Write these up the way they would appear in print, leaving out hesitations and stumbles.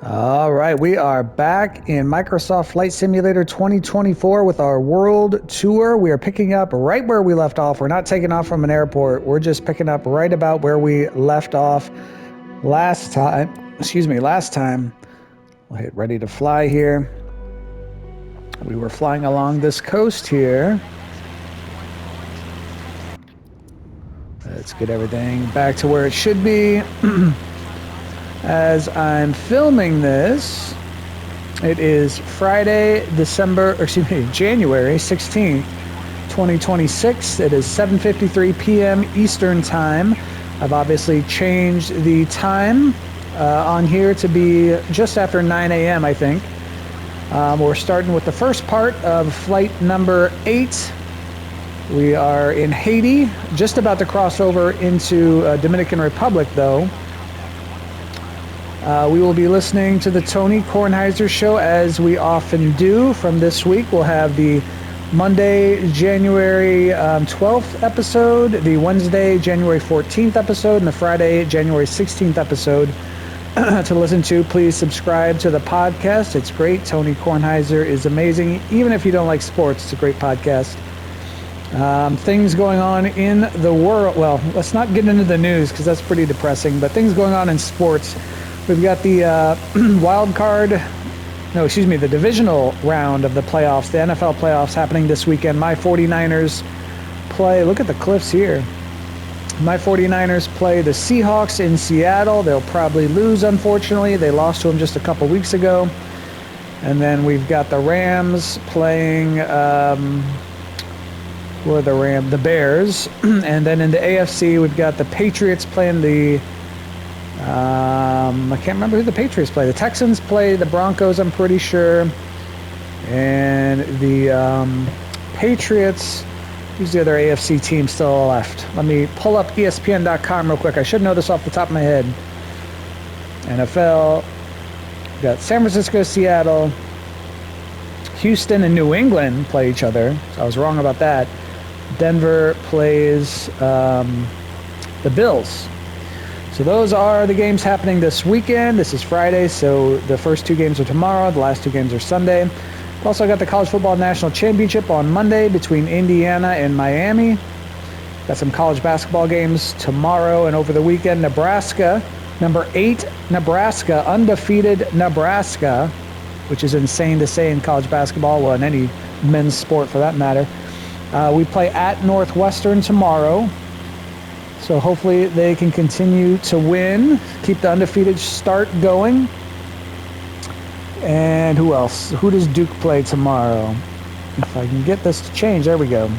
All right, we are back in Microsoft Flight Simulator 2024 with our world tour. We are picking up right where we left off. We're not taking off from an airport. We're just picking up right about where we left off last time. Last time. We'll hit ready to fly here. We were flying along this coast here. Let's get everything back to where it should be. As I'm filming this, it is Friday, January 16th, 2026. It is 7:53 p.m. Eastern Time. I've obviously changed the time on here to be just after 9 a.m., I think. We're starting with the first part of flight number 8. We are in Haiti, just about to cross over into Dominican Republic, though. We will be listening to the Tony Kornheiser Show, as we often do. From this week, we'll have the Monday, January 12th episode, the Wednesday, January 14th episode, and the Friday, January 16th episode to listen to. Please subscribe to the podcast. It's great. Tony Kornheiser is amazing. Even if you don't like sports, it's a great podcast. Things going on in the world. Well, let's not get into the news because that's pretty depressing, but things going on in sports. We've got the the divisional round of the playoffs, the NFL playoffs happening this weekend. My 49ers play, look at the cliffs here. My 49ers play the Seahawks in Seattle. They'll probably lose, unfortunately. They lost to them just a couple weeks ago. And then we've got the Rams playing, the Bears. And then in the AFC, we've got the Patriots playing the... I can't remember who the Patriots play. The Texans play the Broncos, I'm pretty sure. And the Patriots, who's the other AFC team still left? Let me pull up ESPN.com real quick. I should know this off the top of my head. NFL, we've got San Francisco, Seattle, Houston, and New England play each other. So I was wrong about that. Denver plays the Bills. So those are the games happening this weekend. This is Friday, so the first 2 games are tomorrow. The last 2 games are Sunday. We've also got the College Football National Championship on Monday between Indiana and Miami. Got some college basketball games tomorrow and over the weekend. Nebraska, number 8, Nebraska, undefeated Nebraska, which is insane to say in college basketball, well, in any men's sport for that matter. We play at Northwestern tomorrow. So hopefully they can continue to win, keep the undefeated start going. And who else? Who does Duke play tomorrow? If I can get this to change, there we go.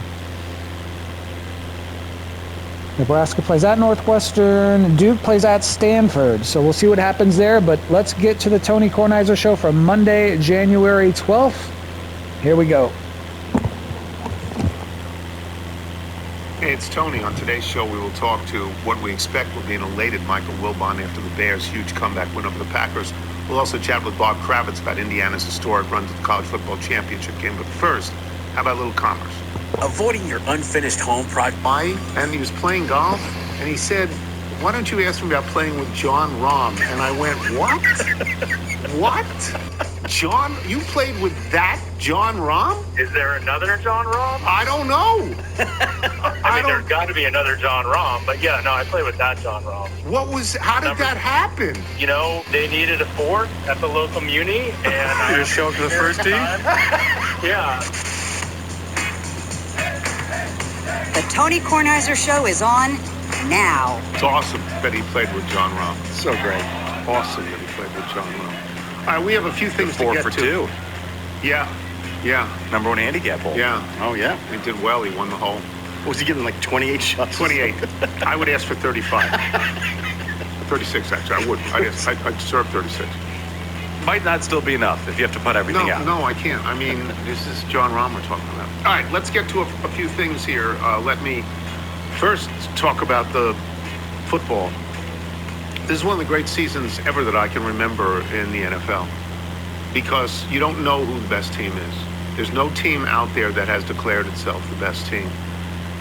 Nebraska plays at Northwestern. Duke plays at Stanford. So we'll see what happens there. But let's get to the Tony Kornheiser Show from Monday, January 12th. Here we go. Hey, it's Tony. On today's show, we will talk to what we expect will be an elated Michael Wilbon after the Bears' huge comeback win over the Packers. We'll also chat with Bob Kravitz about Indiana's historic run to the college football championship game. But first, how about a little commerce? Avoiding your unfinished home project. And he was playing golf, and he said, why don't you ask me about playing with John Rahm? And I went, what? What? John, you played with that John Rahm? Is there another John Rahm? I don't know. There's got to be another John Rahm, but yeah, no, I played with that John Rahm. How did that happen? You know, they needed a fourth at the local muni, and you just show up to the first tee? Yeah. The Tony Kornheiser Show is on now. It's awesome that he played with John Rahm. So great. Awesome that he played with John Rahm. All right, we have a few things to get to. 4 for 2. Yeah. Number 1 handicap hole. Yeah. Oh, yeah. He did well. He won the hole. What was he getting, like 28 shots? 28. I would ask for 35. 36, actually. I would. I'd serve 36. Might not still be enough if you have to put everything out. No, I can't. I mean, this is John Rahm we're talking about. All right, let's get to a few things here. Let me first talk about the football. This is one of the great seasons ever that I can remember in the NFL, because you don't know who the best team is. There's no team out there that has declared itself the best team.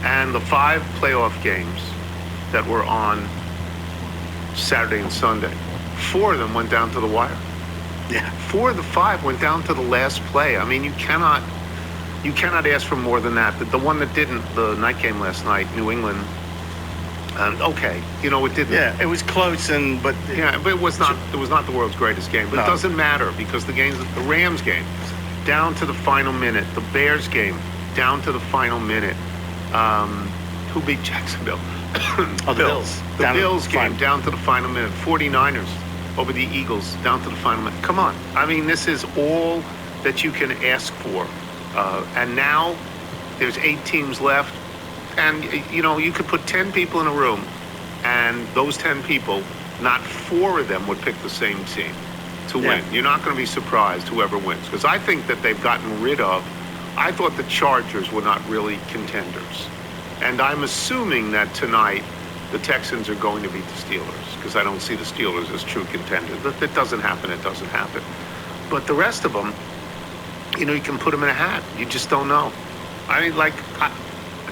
And the 5 playoff games that were on Saturday and Sunday, 4 of them went down to the wire. Yeah. 4 of the 5 went down to the last play. I mean, you cannot ask for more than that. The one that didn't, the night game last night, New England. Okay, it didn't. Yeah, it was close, but it was not. It was not the world's greatest game. But no. It doesn't matter because the Rams game, down to the final minute. The Bears game, down to the final minute. Who beat Jacksonville? The Bills. The Bills game, down to the final minute. 49ers over the Eagles, down to the final minute. Come on. I mean, this is all that you can ask for. And now there's 8 teams left. And, you could put 10 people in a room, and those 10 people, not 4 of them would pick the same team to win. You're not going to be surprised whoever wins. Because I think that they've gotten rid of, I thought the Chargers were not really contenders. And I'm assuming that tonight the Texans are going to beat the Steelers, because I don't see the Steelers as true contenders. If it doesn't happen, it doesn't happen. But the rest of them, you can put them in a hat. You just don't know. I mean,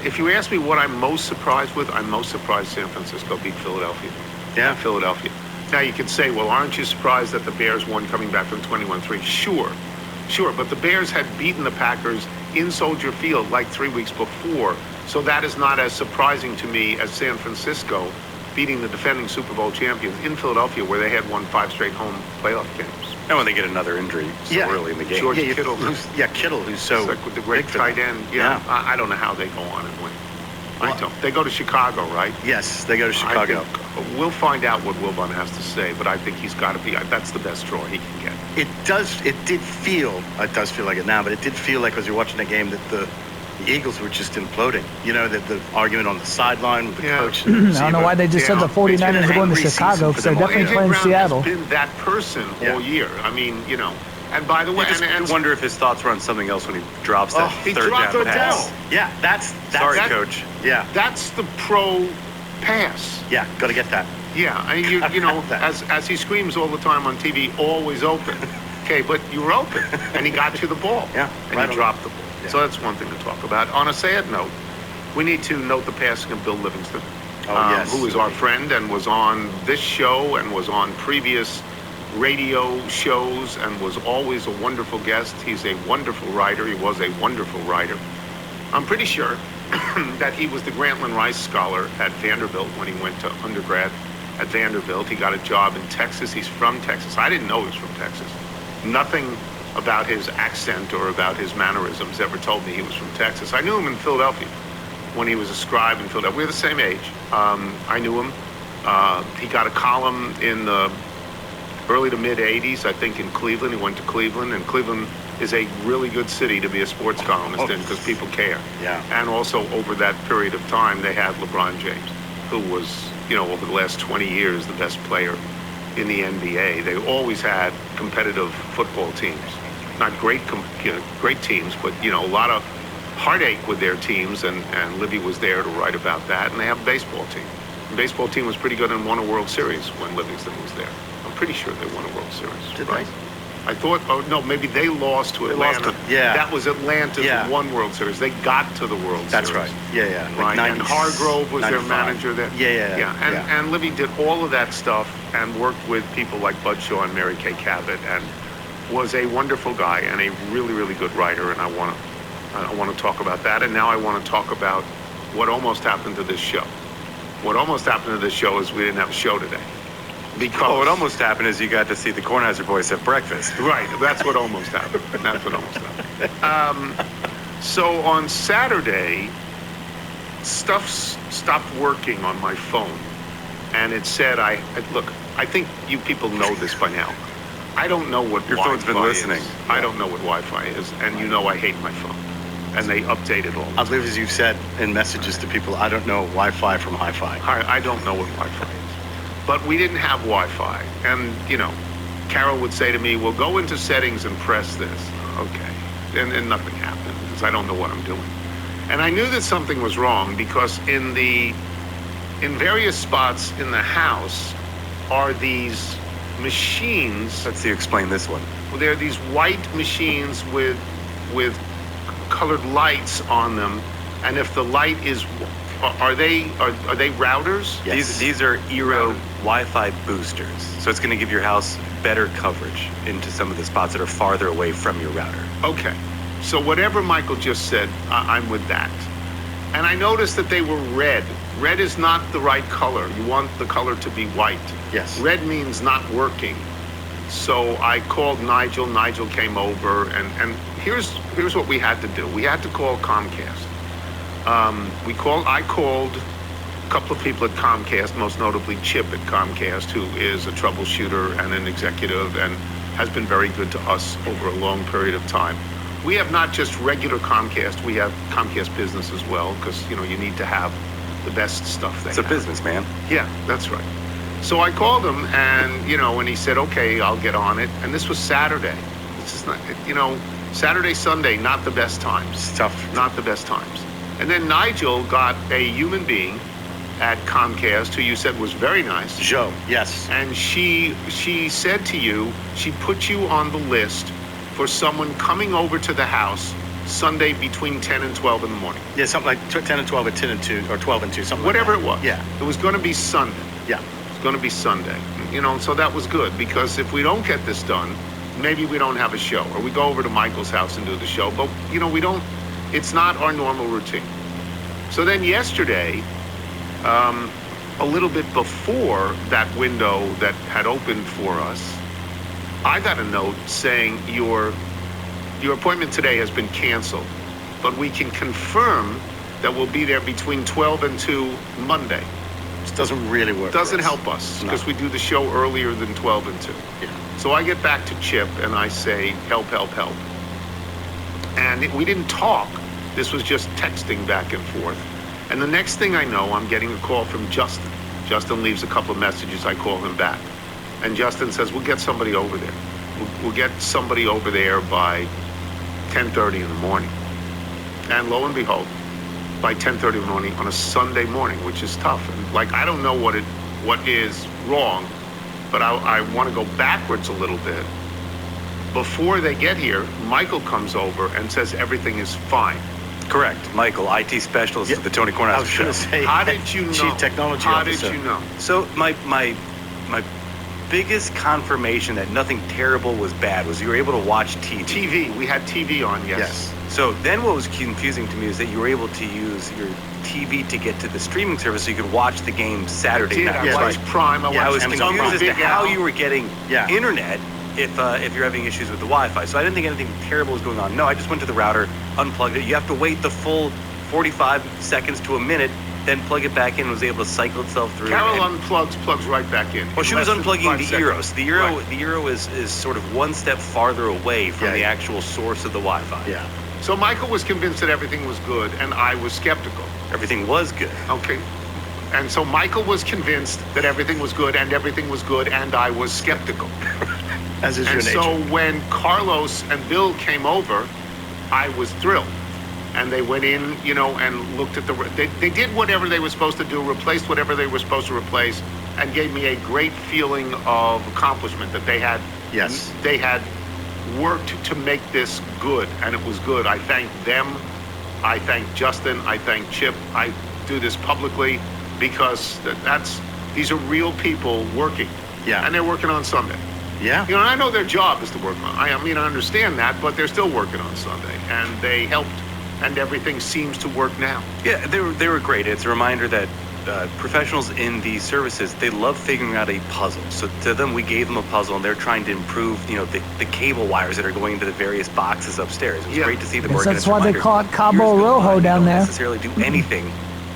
if you ask me what I'm most surprised with, I'm most surprised San Francisco beat Philadelphia. Yeah. Philadelphia. Now you could say, well, aren't you surprised that the Bears won coming back from 21-3? Sure. But the Bears had beaten the Packers in Soldier Field like 3 weeks before. So that is not as surprising to me as San Francisco beating the defending Super Bowl champions in Philadelphia, where they had won 5 straight home playoff games. And when they get another injury so early in the game. George Kittle. Kittle, who's so like with the great tight end. Yeah. I don't know how they go on and win. I don't. They go to Chicago, right? Yes, they go to Chicago. We'll find out what Wilbon has to say, but I think he's got to be. That's the best draw he can get. It does feel like it now, but it did feel like as you're watching the game that the Eagles were just imploding. The argument on the sideline with the coach. I don't know why they just said the 49ers are going to Chicago, because they're definitely playing Seattle. He's been that person all year. I mean, And by the way, I wonder if his thoughts were on something else when he drops that third down pass. Yeah, that's sorry, coach. Yeah, that's the pro pass. Yeah, got to get that. Yeah, I mean, as he screams all the time on TV, always open. Okay, but you were open, and he got you the ball. Yeah, and he dropped the ball. Yeah. So that's one thing to talk about. On a sad note, we need to note the passing of Bill Livingston, who is our friend and was on this show and was on previous radio shows and was always a wonderful guest. He's a wonderful writer. He was a wonderful writer. I'm pretty sure that he was the Grantland Rice Scholar at Vanderbilt when he went to undergrad at Vanderbilt. He got a job in Texas. He's from Texas. I didn't know he was from Texas. Nothing about his accent or about his mannerisms ever told me he was from Texas. I knew him in Philadelphia when he was a scribe in Philadelphia. We're the same age. I knew him. He got a column in the early to mid 80s, I think, in Cleveland. He went to Cleveland, and Cleveland is a really good city to be a sports columnist in because people care. Yeah. And also over that period of time, they had LeBron James, who was, over the last 20 years, the best player in the NBA. They always had competitive football teams. Not great teams, but, a lot of heartache with their teams, and Libby was there to write about that. And they have a baseball team. The baseball team was pretty good and won a World Series when Livingston was there. I'm pretty sure they won a World Series. Did right? they? I thought, maybe they lost to Atlanta. Yeah. That was Atlanta's one World Series. They got to the World Series. That's right. Yeah. Right. And Hargrove was 95. Their manager there. Yeah. And Libby did all of that stuff and worked with people like Bud Shaw and Mary Kay Cabot and was a wonderful guy and a really, really good writer. And I want to talk about that. And now I want to talk about what almost happened to this show. What almost happened to this show is we didn't have a show today. Because what almost happened is you got to see the Kornheiser boys at breakfast. Right, that's what almost happened. So on Saturday, stuff stopped working on my phone. And it said, look, I think you people know this by now. I don't know what your phone's been listening. I don't know what Wi-Fi is, and I hate my phone. And they update it all. I believe, as you've said in messages to people, I don't know Wi-Fi from hi-fi. I don't know what Wi-Fi is. But we didn't have Wi-Fi. And, Carol would say to me, well, go into settings and press this. Okay. And nothing happened because I don't know what I'm doing. And I knew that something was wrong because in various spots in the house are these machines. Let's see, explain this one. Well, there are these white machines with colored lights on them. And if the light is... Are they routers? Yes. These are Eero Wi-Fi boosters. So it's going to give your house better coverage into some of the spots that are farther away from your router. Okay. So whatever Michael just said, I'm with that. And I noticed that they were red. Red is not the right color. You want the color to be white. Yes. Red means not working. So I called Nigel. Nigel came over, and here's what we had to do. We had to call Comcast. I called a couple of people at Comcast, most notably Chip at Comcast, who is a troubleshooter and an executive and has been very good to us over a long period of time. We have not just regular Comcast, we have Comcast Business as well, because you need to have the best stuff they It's a have. business, man. Yeah, that's right. So I called him, and and he said, okay, I'll get on it. And this was Saturday. This is not, Saturday, Sunday, not the best times. It's tough. Not the best times. And then Nigel got a human being at Comcast who you said was very nice. Joe, yes. And she said to you, she put you on the list for someone coming over to the house Sunday between 10 and 12 in the morning. Yeah, something like 10 and 12 or 10 and 2 or 12 and 2, something Whatever like that. it was. Yeah. It was going to be Sunday. Yeah. It's going to be Sunday. So that was good, because if we don't get this done, maybe we don't have a show, or we go over to Michael's house and do the show. But, we don't, it's not our normal routine. So then yesterday, a little bit before that window that had opened for us, I got a note saying your appointment today has been canceled, but we can confirm that we'll be there between 12 and 2 Monday. This doesn't really work. Doesn't help us, because we do the show earlier than 12 and 2. Yeah. So I get back to Chip and I say, help, help, help. And we didn't talk. This was just texting back and forth. And the next thing I know, I'm getting a call from Justin. Justin leaves a couple of messages. I call him back. And Justin says, we'll get somebody over there. We'll get somebody over there by 10:30 in the morning. And lo and behold, by 10:30 in the morning on a Sunday morning, which is tough. And I don't know what is wrong, but I want to go backwards a little bit. Before they get here, Michael comes over and says everything is fine. Correct. Michael, IT specialist at the Tony I Kornheiser was Show. going to say, How did you know? Chief Technology How Officer. did you know? So my biggest confirmation that nothing terrible was bad was you were able to watch TV. TV. We had TV on, yes. Yes. So then what was confusing to me is that you were able to use your TV to get to the streaming service so you could watch the game Saturday night. I Yeah, watched Prime. I I was watched Amazon confused as to Big how Al. you were getting Yeah. internet if you're having issues with the Wi-Fi. So I didn't think anything terrible was going on. No, I just went to the router, unplugged it. You have to wait the full 45 seconds to a minute, then plug it back in, and was able to cycle itself through. Carol and- plugs right back in. Well, she was Less than unplugging 5 the seconds. Euro. So the Euro, Right. the Euro is sort of one step farther away from Yeah, the yeah. actual source of the Wi-Fi. Yeah. So Michael was convinced that everything was good, and I was skeptical. Everything was good. Okay. And so Michael was convinced that everything was good, and everything was good, and I was skeptical. As is your And nature. so when Carlos and Bill came over, I was thrilled. And they went in, and looked at they did whatever they were supposed to do, replaced whatever they were supposed to replace, and gave me a great feeling of accomplishment that they had. Yes. They had worked to make this good, and it was good. I thank them. I thank Justin. I thank Chip. I do this publicly because these are real people working. Yeah. And they're working on Sunday. Yeah. I know their job is to work on. I understand that, but they're still working on Sunday, and they helped, and everything seems to work now. Yeah, they were great. It's a reminder that professionals in these services, they love figuring out a puzzle. So to them, we gave them a puzzle, and they're trying to improve, the cable wires that are going into the various boxes upstairs. It was Yeah. great to see them Guess working. that's It's a why they reminder, call it Cabo years go Rojo by, you down don't there. necessarily do anything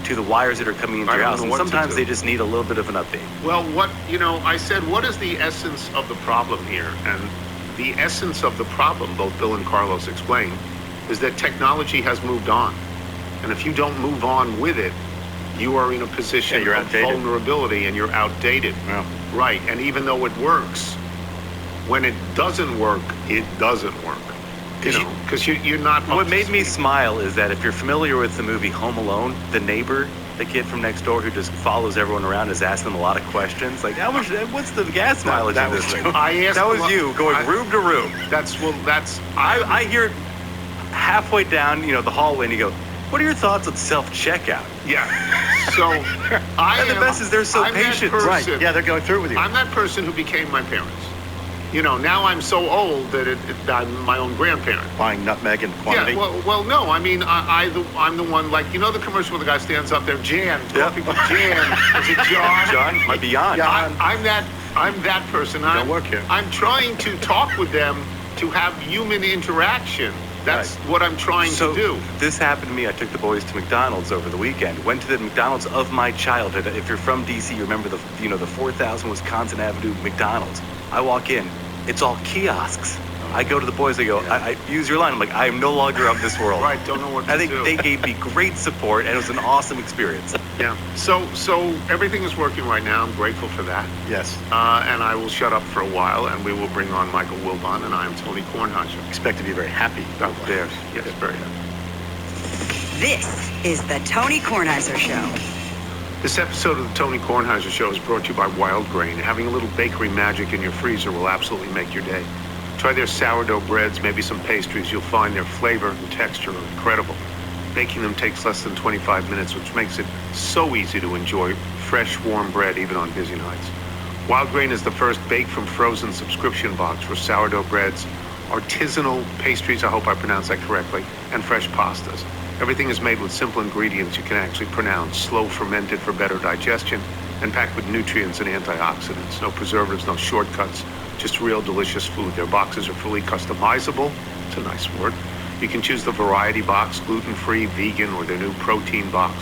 to the wires that are coming into I your don't house. know And what to sometimes do. they just need a little bit of an update. Well, I said, what is the essence of the problem here? And the essence of the problem, both Bill and Carlos explained, is that technology has moved on. And if you don't move on with it, you are in a position Yeah, you're of outdated. vulnerability, and you're outdated. Yeah. Right. And even though it works, when it doesn't work, it doesn't work. Because you're not. What made me smile is that if you're familiar with the movie Home Alone, the neighbor, the kid from next door who just follows everyone around, is asking them a lot of questions. Like, what's the gas mileage that in this was thing? I asked That a was lot- you going I- room to room. That's I hear it halfway down, the hallway, and you go, What are your thoughts on self-checkout? Yeah. So And the best is they're so I'm that patient. person- Right. Yeah, they're going through it with you. I'm that person who became my parents. You know, now I'm so old that I'm my own grandparent. Buying nutmeg in quantity. Yeah, well, no. I mean, I'm the one, like, you know the commercial where the guy stands up there, Jan, coffee with Jan. Is it John? John, might be Jan. I'm that person. Don't work here. I'm trying to talk with them to have human interaction. That's what I'm trying to do. This happened to me. I took the boys to McDonald's over the weekend. Went to the McDonald's of my childhood. If you're from DC, you remember the 4000 Wisconsin Avenue McDonald's. I walk in, it's all kiosks. I go to the boys, I go, I use your line. I'm like, I am no longer of this world. Right, don't know what to I think do. they gave me great support, and it was an awesome experience. Yeah. So everything is working right now. I'm grateful for that. Yes. And I will shut up for a while, and we will bring on Michael Wilbon, and I am Tony Kornheiser. Expect to be very happy. Up there. Yes, very happy. This is the Tony Kornheiser Show. This episode of the Tony Kornheiser Show is brought to you by Wild Grain. Having a little bakery magic in your freezer will absolutely make your day. Try their sourdough breads, maybe some pastries. You'll find their flavor and texture are incredible. Baking them takes less than 25 minutes, which makes it so easy to enjoy fresh, warm bread even on busy nights. Wild Grain is the first bake-from-frozen subscription box for sourdough breads, artisanal pastries, I hope I pronounced that correctly, and fresh pastas. Everything is made with simple ingredients you can actually pronounce, slow fermented for better digestion, and packed with nutrients and antioxidants. No preservatives, no shortcuts, just real delicious food. Their boxes are fully customizable. It's a nice word. You can choose the variety box, gluten-free, vegan, or their new protein box.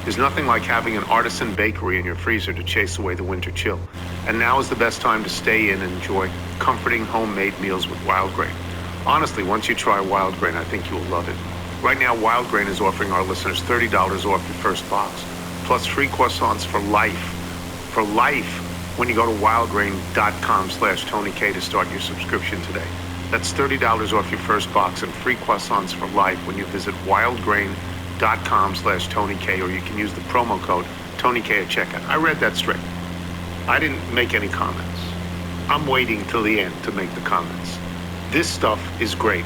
There's nothing like having an artisan bakery in your freezer to chase away the winter chill. And now is the best time to stay in and enjoy comforting homemade meals with Wild Grain. Honestly, once you try Wild Grain, I think you will love it. Right now, Wild Grain is offering our listeners $30 off your first box, plus free croissants for life. For life, when you go to wildgrain.com/Tony K to start your subscription today. That's $30 off your first box and free croissants for life when you visit wildgrain.com/Tony K, or you can use the promo code Tony K at checkout. I read that straight. I didn't make any comments. I'm waiting till the end to make the comments. This stuff is great.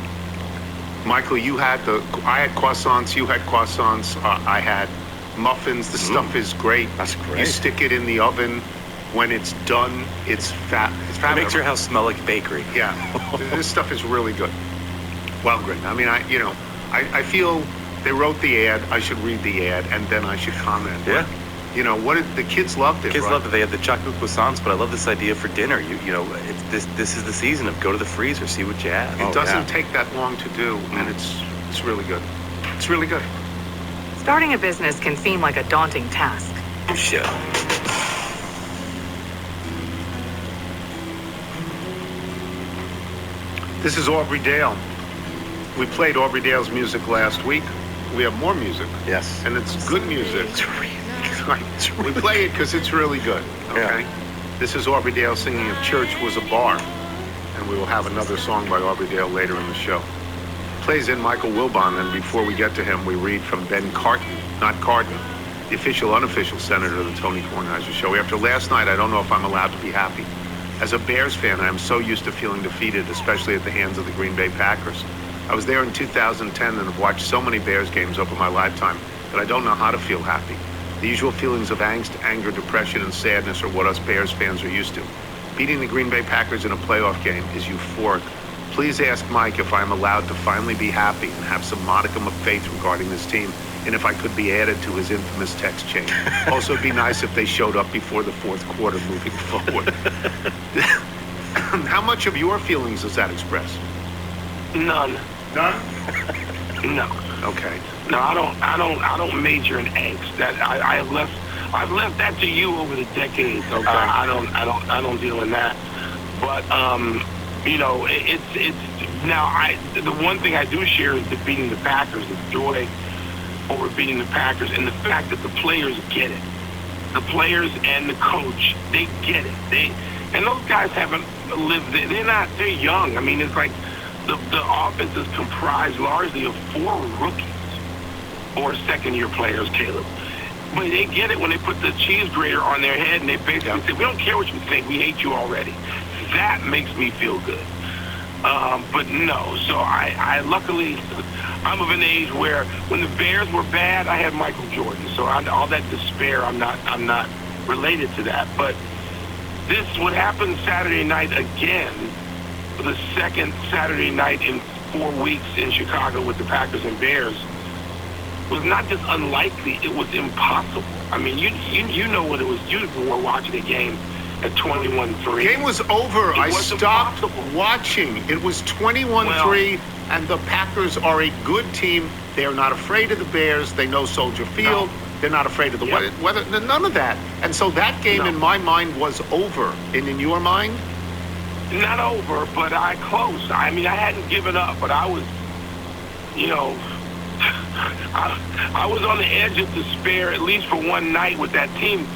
Michael, I had croissants, you had croissants, I had muffins. The stuff is great. That's great. You stick it in the oven. When it's done, it's fat. It makes your house smell like a bakery. Yeah, this stuff is really good. Wild Grain. I mean, I feel they wrote the ad. I should read the ad and then I should comment. Yeah. You know what? The kids loved it. Kids right? love it. They had the chocolate croissants, but I love this idea for dinner. You know, this is the season of go to the freezer, see what you have. It doesn't take that long to do, and it's really good. It's really good. Starting a business can seem like a daunting task. Shit. This is Aubrey Dale. We played Aubrey Dale's music last week. We have more music. Yes. And it's good music. It's really good. We play it because it's really good. Okay? Yeah. This is Aubrey Dale singing "If Church Was a Bar." And we will have another song by Aubrey Dale later in the show. Plays in Michael Wilbon, and before we get to him, we read from Ben Carton, not Carton, the official, unofficial senator of the Tony Kornheiser Show. After last night, I don't know if I'm allowed to be happy. As a Bears fan, I am so used to feeling defeated, especially at the hands of the Green Bay Packers. I was there in 2010 and have watched so many Bears games over my lifetime that I don't know how to feel happy. The usual feelings of angst, anger, depression, and sadness are what us Bears fans are used to. Beating the Green Bay Packers in a playoff game is euphoric. Please ask Mike if I am allowed to finally be happy and have some modicum of faith regarding this team, and if I could be added to his infamous text chain. Also, it'd be nice if they showed up before the fourth quarter moving forward. How much of your feelings does that express? None. None? No. Okay. No, I don't major in angst. That I've left that to you over the decades. Okay. I don't deal in that. But you know, it's now the one thing I do share is beating the Packers, the joy over beating the Packers, and the fact that the players get it. The players and the coach, they get it. And those guys haven't lived. They're young. I mean, it's like the offense is comprised largely of 4 rookies or second-year players, Caleb. But they get it when they put the cheese grater on their head and they basically say, we don't care what you think, we hate you already. That makes me feel good. But no, so I luckily, I'm of an age where when the Bears were bad, I had Michael Jordan. So all that despair, I'm not related to that. But what happened Saturday night again, for the second Saturday night in 4 weeks in Chicago with the Packers and Bears, was not just unlikely, it was impossible. I mean, you know what it was. You were watching the game at 21-3. Game was over. I stopped watching. It was 21-3, and the Packers are a good team. They are not afraid of the Bears. They know Soldier Field. No. They're not afraid of the weather. None of that. And so that game, in my mind, was over. And in your mind? Not over, but close. I mean, I hadn't given up, but I was, I was on the edge of despair, at least for one night with that team.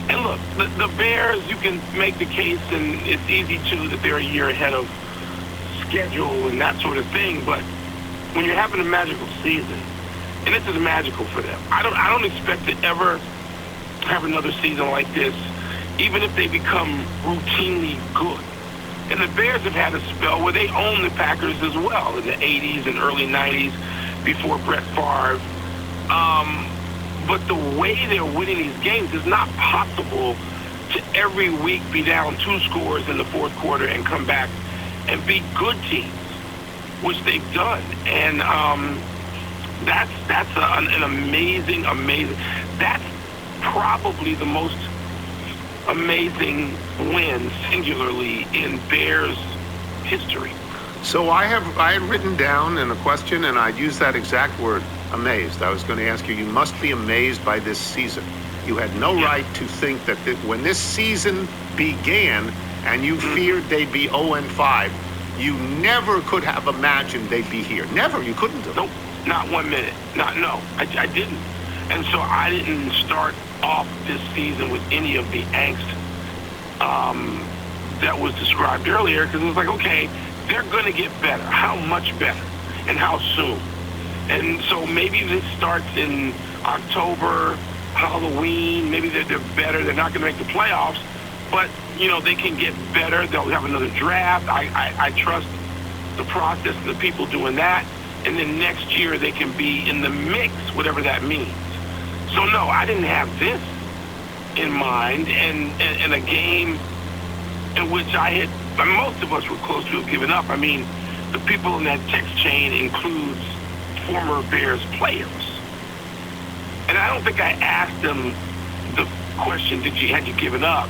And look, the Bears, you can make the case, and it's easy too, that they're a year ahead of schedule and that sort of thing. But when you're having a magical season, and this is magical for them, I don't expect to ever have another season like this, even if they become routinely good. And the Bears have had a spell where they own the Packers as well in the 80s and early 90s before Brett Favre. But the way they're winning these games is not possible to every week be down 2 scores in the fourth quarter and come back and beat good teams, which they've done. And that's an amazing. That's probably the most amazing win singularly in Bears history. So I had written down in a question, and I'd use that exact word, amazed. I was going to ask you must be amazed by this season. You had no right to think that when this season began and you feared they'd be 0-5, you never could have imagined they'd be here. Never. You couldn't have. Nope. Not 1 minute. I didn't. And so I didn't start off this season with any of the angst that was described earlier, because it was like, okay, they're going to get better. How much better? And how soon? And so maybe this starts in October, Halloween. Maybe they're better. They're not going to make the playoffs, but, they can get better. They'll have another draft. I trust the process and the people doing that. And then next year they can be in the mix, whatever that means. So, no, I didn't have this in mind. And a game in which most of us were close to have given up. I mean, the people in that text chain includes former Bears players. And I don't think I asked them the question, had you given up?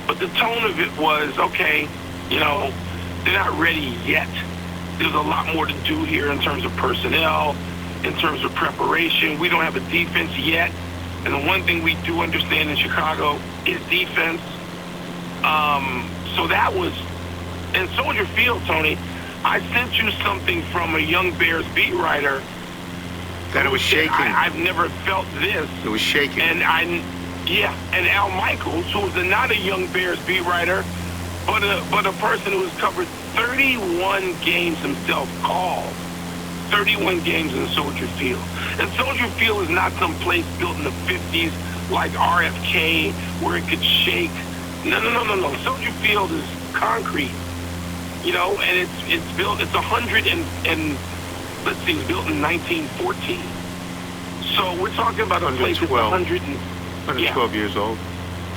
But the tone of it was, okay, they're not ready yet. There's a lot more to do here in terms of personnel, in terms of preparation. We don't have a defense yet. And the one thing we do understand in Chicago is defense. So that was, in Soldier Field, Tony, I sent you something from a young Bears beat writer. That it was shaking. I've never felt this. It was shaking. And and Al Michaels, who was not a young Bears beat writer, but a person who has covered 31 games himself, called 31 games in Soldier Field. And Soldier Field is not some place built in the 50s like RFK where it could shake. No. Soldier Field is concrete, and it's built. It's 100 and let's see, it's built in 1914. So we're talking about a place that's 112 years old.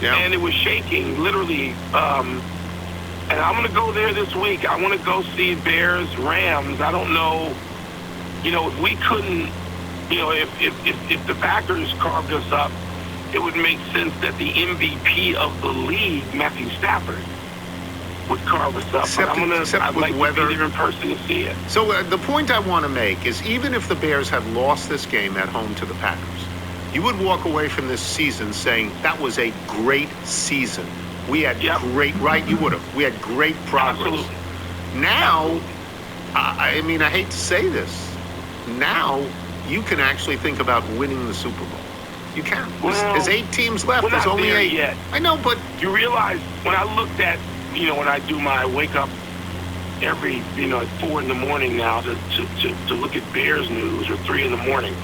Yeah. And it was shaking, literally. And I'm going to go there this week. I want to go see Bears, Rams. I don't know, if we couldn't, if the Packers carved us up, it would make sense that the MVP of the league, Matthew Stafford, would carve us up. I'd like to be there in person to see it. So the point I want to make is, even if the Bears had lost this game at home to the Packers, you would walk away from this season saying that was a great season. We had great, right? You would have. We had great progress. Absolutely. Now, I hate to say this, now you can actually think about winning the Super Bowl. You can. There's 8 teams left. There's only 8 yet. I know, but you realize when I looked at, when I do my wake up every, at 4 in the morning now to look at Bears news, or 3 in the morning,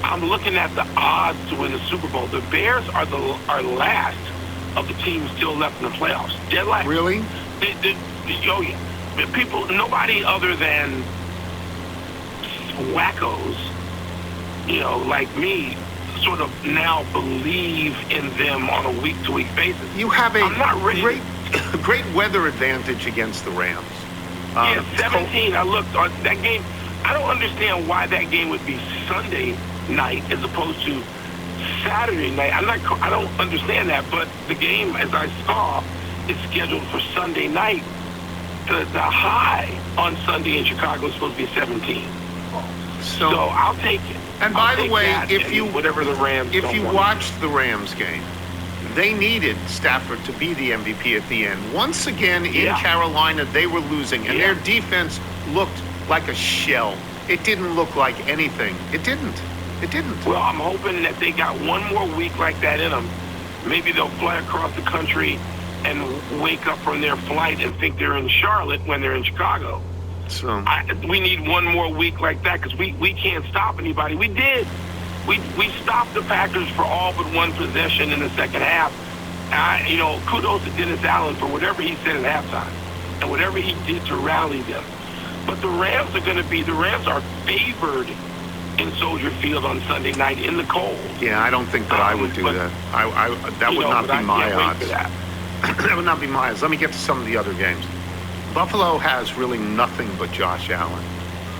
I'm looking at the odds to win the Super Bowl. The Bears are last of the teams still left in the playoffs. Dead last. Really? People, nobody other than wackos, like me, sort of now believe in them on a week-to-week basis. You have a I'm not ready. great weather advantage against the Rams. 17. I looked on that game. I don't understand why that game would be Sunday night as opposed to Saturday night. I don't understand that, but the game, as I saw, is scheduled for Sunday night. The high on Sunday in Chicago is supposed to be 17. So I'll take it. And by the way, if you watched the Rams game, they needed Stafford to be the MVP at the end. Once again in Carolina, they were losing, and their defense looked like a shell. It didn't look like anything. It didn't. Well, I'm hoping that they got one more week like that in them. Maybe they'll fly across the country and wake up from their flight and think they're in Charlotte when they're in Chicago. So we need one more week like that because we can't stop anybody. We did. We stopped the Packers for all but one possession in the second half. Kudos to Dennis Allen for whatever he said at halftime and whatever he did to rally them. But the Rams are favored in Soldier Field on Sunday night in the cold. Yeah, I don't think that I would do that. That would not be my odds. That would not be my odds. Let me get to some of the other games. Buffalo has really nothing but Josh Allen.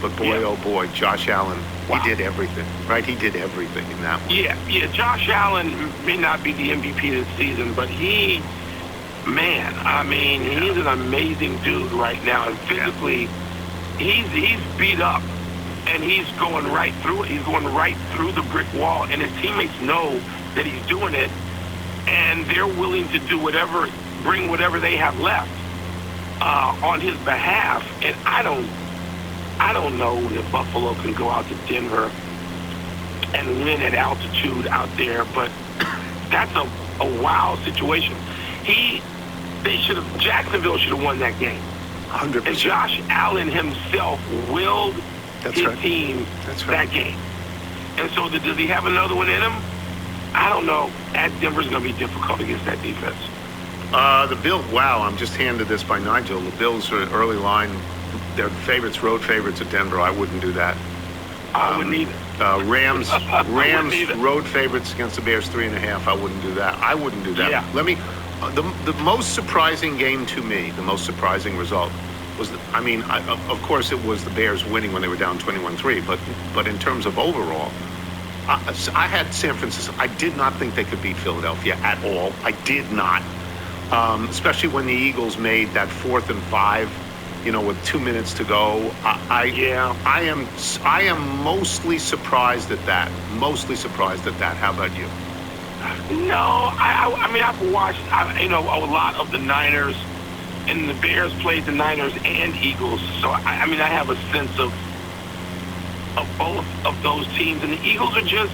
But boy, oh boy, Josh Allen, he did everything, right? He did everything in that one. Yeah, Josh Allen may not be the MVP this season, but he's an amazing dude right now. And physically, he's beat up, and he's going right through it. He's going right through the brick wall, and his teammates know that he's doing it, and they're willing to do whatever, bring whatever they have left on his behalf. And I don't know if Buffalo can go out to Denver and win at altitude out there, but that's a wild situation. Jacksonville should have won that game. 100%. And Josh Allen himself willed his team that game. And so does he have another one in him? I don't know. At Denver's going to be difficult against that defense. The Bills, I'm just handed this by Nigel. The Bills are early line. They're road favorites at Denver. I wouldn't do that. I wouldn't either. Rams road favorites against the Bears 3.5. I wouldn't do that. Yeah. Let me. The most surprising game to me, the most surprising result was, of course, it was the Bears winning when they were down 21-3. But in terms of overall, I had San Francisco. I did not think they could beat Philadelphia at all. I did not. Especially when the Eagles made that 4th and 5, with 2 minutes to go. I am mostly surprised at that. How about you? No, I've watched a lot of the Niners, and the Bears played the Niners and Eagles. So I have a sense of both of those teams, and the Eagles are just,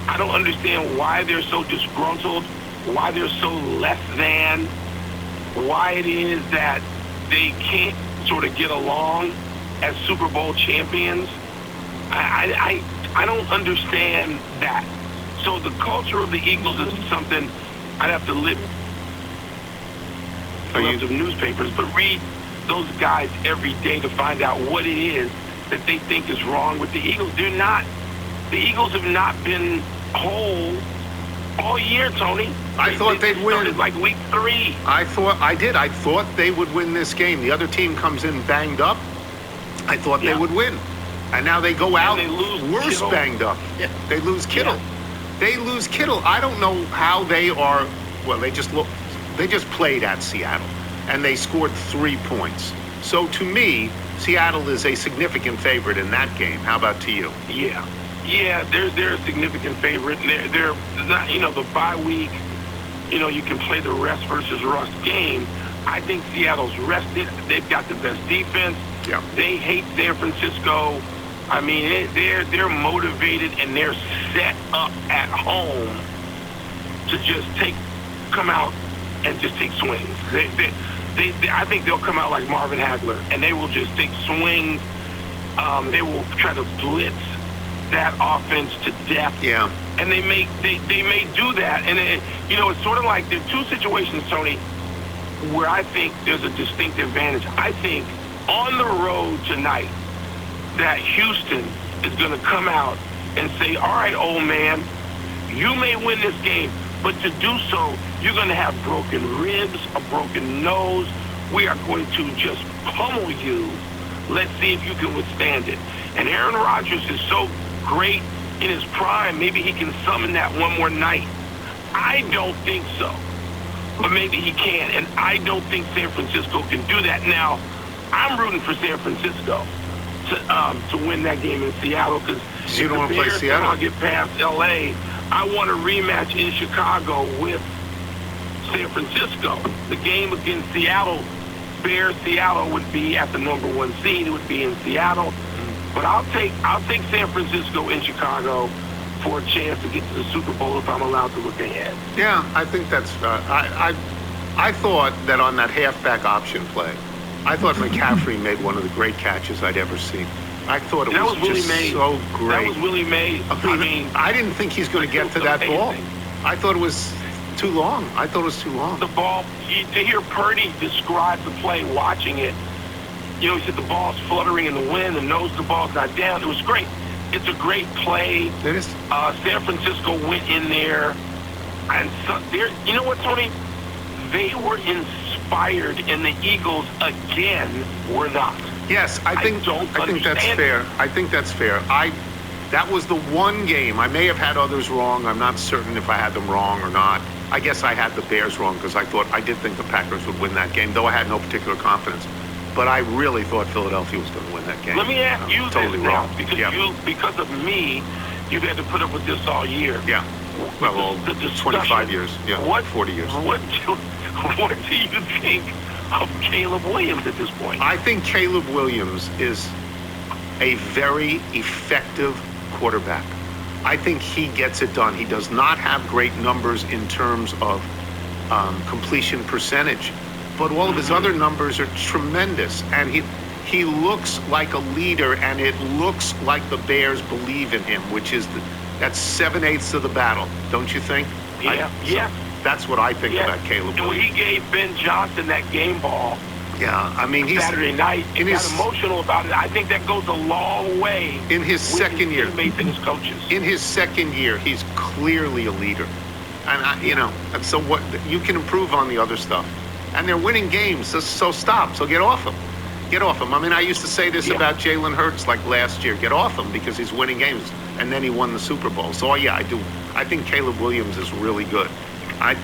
I don't understand why they're so disgruntled, why they're so less than, why it is that they can't sort of get along as Super Bowl champions. I don't understand that. So the culture of the Eagles is something I'd have to live of newspapers, but read those guys every day to find out what it is that they think is wrong with the Eagles. The Eagles have not been whole all year, Tony. I thought they'd win. Started like week 3. I thought they would win this game. The other team comes in banged up. I thought they would win. And now they go out worse Kittle. Banged up. Yeah. They lose Kittle. Yeah. They lose Kittle. I don't know how they are. Well, they just played at Seattle, and they scored 3 points. So to me, Seattle is a significant favorite in that game. How about to you? Yeah, they're a significant favorite. They're not, the bye week, you can play the rest versus rust game. I think Seattle's rested. They've got the best defense. Yeah. They hate San Francisco. They're motivated, and they're set up at home to just come out and just take swings. I think they'll come out like Marvin Hagler, and they will just take swings. They will try to blitz that offense to death. Yeah. And they may do that. And it's sort of like there are two situations, Tony, where I think there's a distinct advantage. I think on the road tonight that Houston is going to come out and say, all right, old man, you may win this game, but to do so, you're going to have broken ribs, a broken nose. We are going to just pummel you. Let's see if you can withstand it. And Aaron Rodgers is so great in his prime, maybe he can summon that one more night. I don't think so, but maybe he can, and I don't think San Francisco can do that. Now, I'm rooting for San Francisco to win that game in Seattle, because you don't want to play Seattle. I'll get past L.A. I want a rematch in Chicago with San Francisco. The game against Seattle, Seattle would be at the number 1 seed. It would be in Seattle. But I'll take San Francisco in Chicago for a chance to get to the Super Bowl if I'm allowed to look ahead. Yeah, I think that's. I thought that on that halfback option play, I thought McCaffrey made one of the great catches I'd ever seen. I thought it was just so great. That was Willie Mays. I didn't think he's going to get to that ball. I thought it was too long. The ball, to hear Purdy describe the play, watching it, he said the ball's fluttering in the wind and knows the ball's not down. It was great. It's a great play. It is. San Francisco went in there, and you know what, Tony? They were inspired, and the Eagles again were not. Yes, I think that's fair. I think that's fair. That was the one game. I may have had others wrong. I'm not certain if I had them wrong or not. I guess I had the Bears wrong, because I did think the Packers would win that game, though I had no particular confidence. But I really thought Philadelphia was going to win that game. Let me ask you totally this wrong. Now, because of me, you've had to put up with this all year. Yeah. Well, 25 years. Yeah, 40 years. What do you think of Caleb Williams at this point? I think Caleb Williams is a very effective quarterback. I think he gets it done. He does not have great numbers in terms of completion percentage, but all of his other numbers are tremendous. And he looks like a leader, and it looks like the Bears believe in him, which is that's 7/8 of the battle, don't you think? Yeah. That's what I think about Caleb Williams. And when he gave Ben Johnson that game ball, yeah, I mean, he's Saturday night, he got emotional about it. I think that goes a long way. In his second year, teammates and his coaches. In his second year, he's clearly a leader, and so what? You can improve on the other stuff, and they're winning games. So stop. So get off him. Get off him. I mean, I used to say this about Jalen Hurts like last year. Get off him because he's winning games, and then he won the Super Bowl. So yeah, I do. I think Caleb Williams is really good. I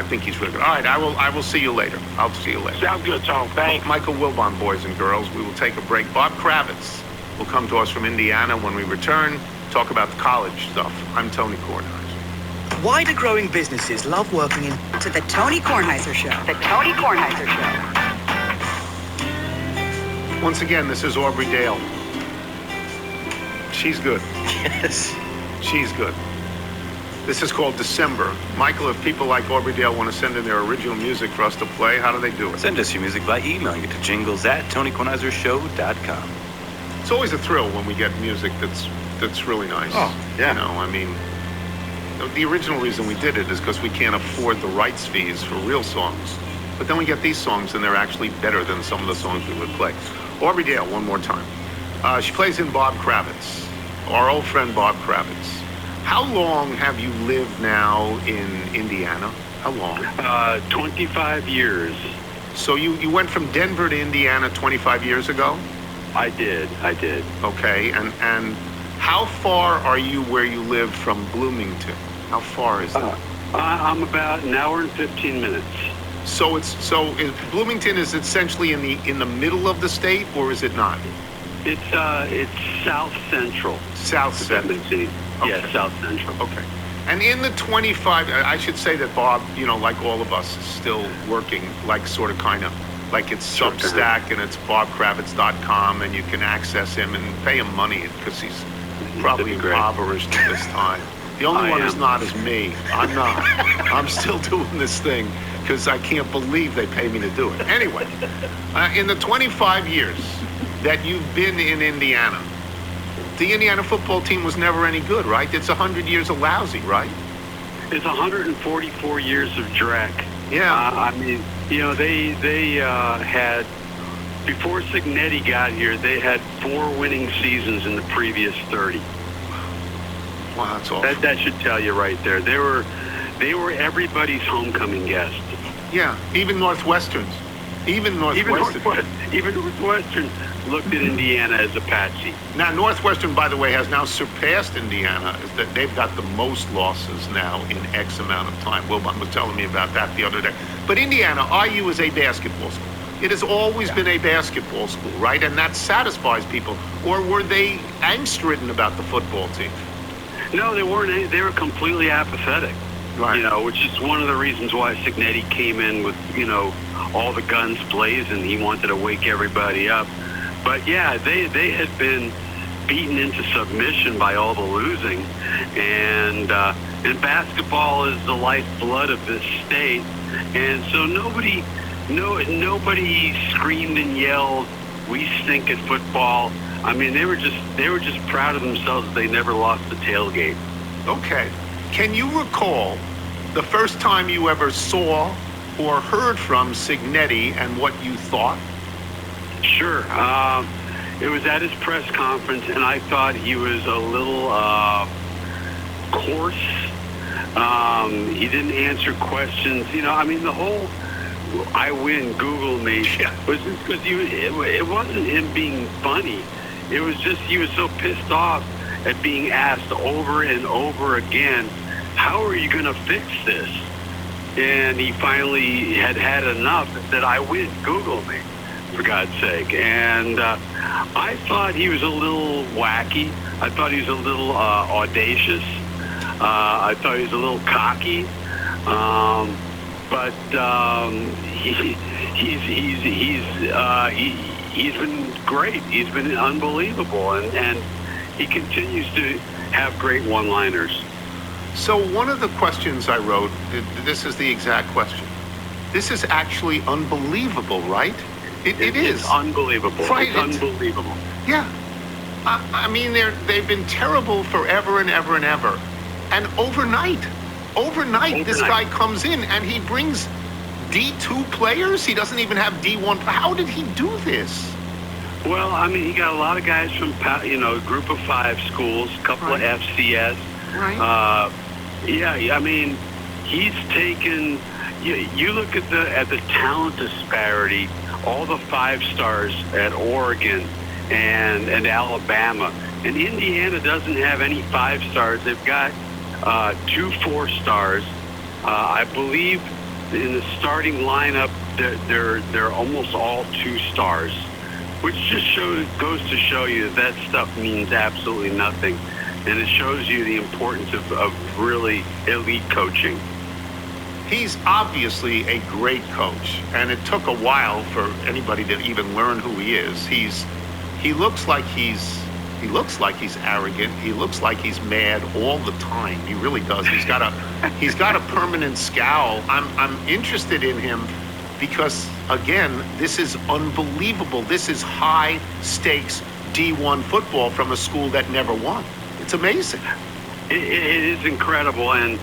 think he's really good. All right, I will see you later. I'll see you later. Sounds good, Tom. Thanks. Michael Wilbon, boys and girls. We will take a break. Bob Kravitz will come to us from Indiana when we return. Talk about the college stuff. I'm Tony Kornheiser. Why do growing businesses love working in? To the Tony Kornheiser Show. The Tony Kornheiser Show. Once again, this is Aubrey Dale. She's good. Yes. She's good. This is called December. Michael, if people like Aubrey Dale want to send in their original music for us to play, how do they do it? Send us your music by emailing it to jingles@TonyKornheiserShow.com. It's always a thrill when we get music that's really nice. Oh, yeah. I mean, the original reason we did it is because we can't afford the rights fees for real songs. But then we get these songs, and they're actually better than some of the songs we would play. Aubrey Dale, one more time. She plays in Bob Kravitz, our old friend Bob Kravitz. How long have you lived now in Indiana? How long? 25 years. So you went from Denver to Indiana 25 years ago? I did. Okay, and how far are you where you live from Bloomington? How far is that? I'm about an hour and 15 minutes. So Bloomington is essentially in the middle of the state, or is it not? It's south central. South central. Okay. Yeah, south central. Okay. And in the 25, I should say that Bob, like all of us, is still working, like sort of kind of, like it's Substack and it's bobkravitz.com, and you can access him and pay him money because he's probably impoverished at this time. The only one who's not is me. I'm not. I'm still doing this thing because I can't believe they pay me to do it. Anyway, in the 25 years that you've been in Indiana, the Indiana football team was never any good, right? It's 100 years of lousy, right? It's 144 years of dreck. Yeah. I mean, they had Before Signetti got here, they had 4 winning seasons in the previous 30. Wow, that's awesome. That should tell you right there. They were everybody's homecoming guest. Yeah, even Northwestern's. Even Northwestern looked at Indiana as a patsy. Now, Northwestern, by the way, has now surpassed Indiana. Is that they've got the most losses now in X amount of time. Wilbon was telling me about that the other day. But Indiana, IU is a basketball school. It has always been a basketball school, right? And that satisfies people. Or were they angst-ridden about the football team? No, they weren't. They were completely apathetic. Right. You know, which is one of the reasons why Signetti came in with, all the guns blazing. He wanted to wake everybody up. But yeah, they had been beaten into submission by all the losing, and basketball is the lifeblood of this state, and so nobody screamed and yelled, "We stink at football." I mean, they were just proud of themselves that they never lost the tailgate. Okay. Can you recall the first time you ever saw or heard from Signetti and what you thought? Sure. It was at his press conference, and I thought he was a little coarse. He didn't answer questions. The whole "I win, Google me" was just because it wasn't him being funny. It was just he was so pissed off at being asked over and over again, "How are you going to fix this?" And he finally had enough and said, "I win, Google me, for God's sake." And I thought he was a little wacky. I thought he was a little audacious. I thought he was a little cocky. But he's been great. He's been unbelievable, and he continues to have great one-liners. So one of the questions I wrote, this is the exact question. This is actually unbelievable, right? It is. It's unbelievable. Right. It's unbelievable. Yeah. I mean, they've been terrible forever and ever and ever. And overnight, this guy comes in and he brings D2 players. He doesn't even have D1. How did he do this? Well, I mean, he got a lot of guys from, group of 5 schools, a couple of FCS. Right. I mean, he's taken. You look at the talent disparity. All the 5 stars at Oregon and Alabama, and Indiana doesn't have any 5 stars. They've got 2 4 stars. I believe in the starting lineup, they're almost all 2 stars, which just goes to show you that stuff means absolutely nothing. And it shows you the importance of really elite coaching. He's obviously a great coach, and it took a while for anybody to even learn who he is. He looks like he's arrogant. He looks like he's mad all the time. He really does. He's got a permanent scowl. I'm interested in him because, again, this is unbelievable. This is high stakes D1 football from a school that never won. It's amazing. It is incredible, and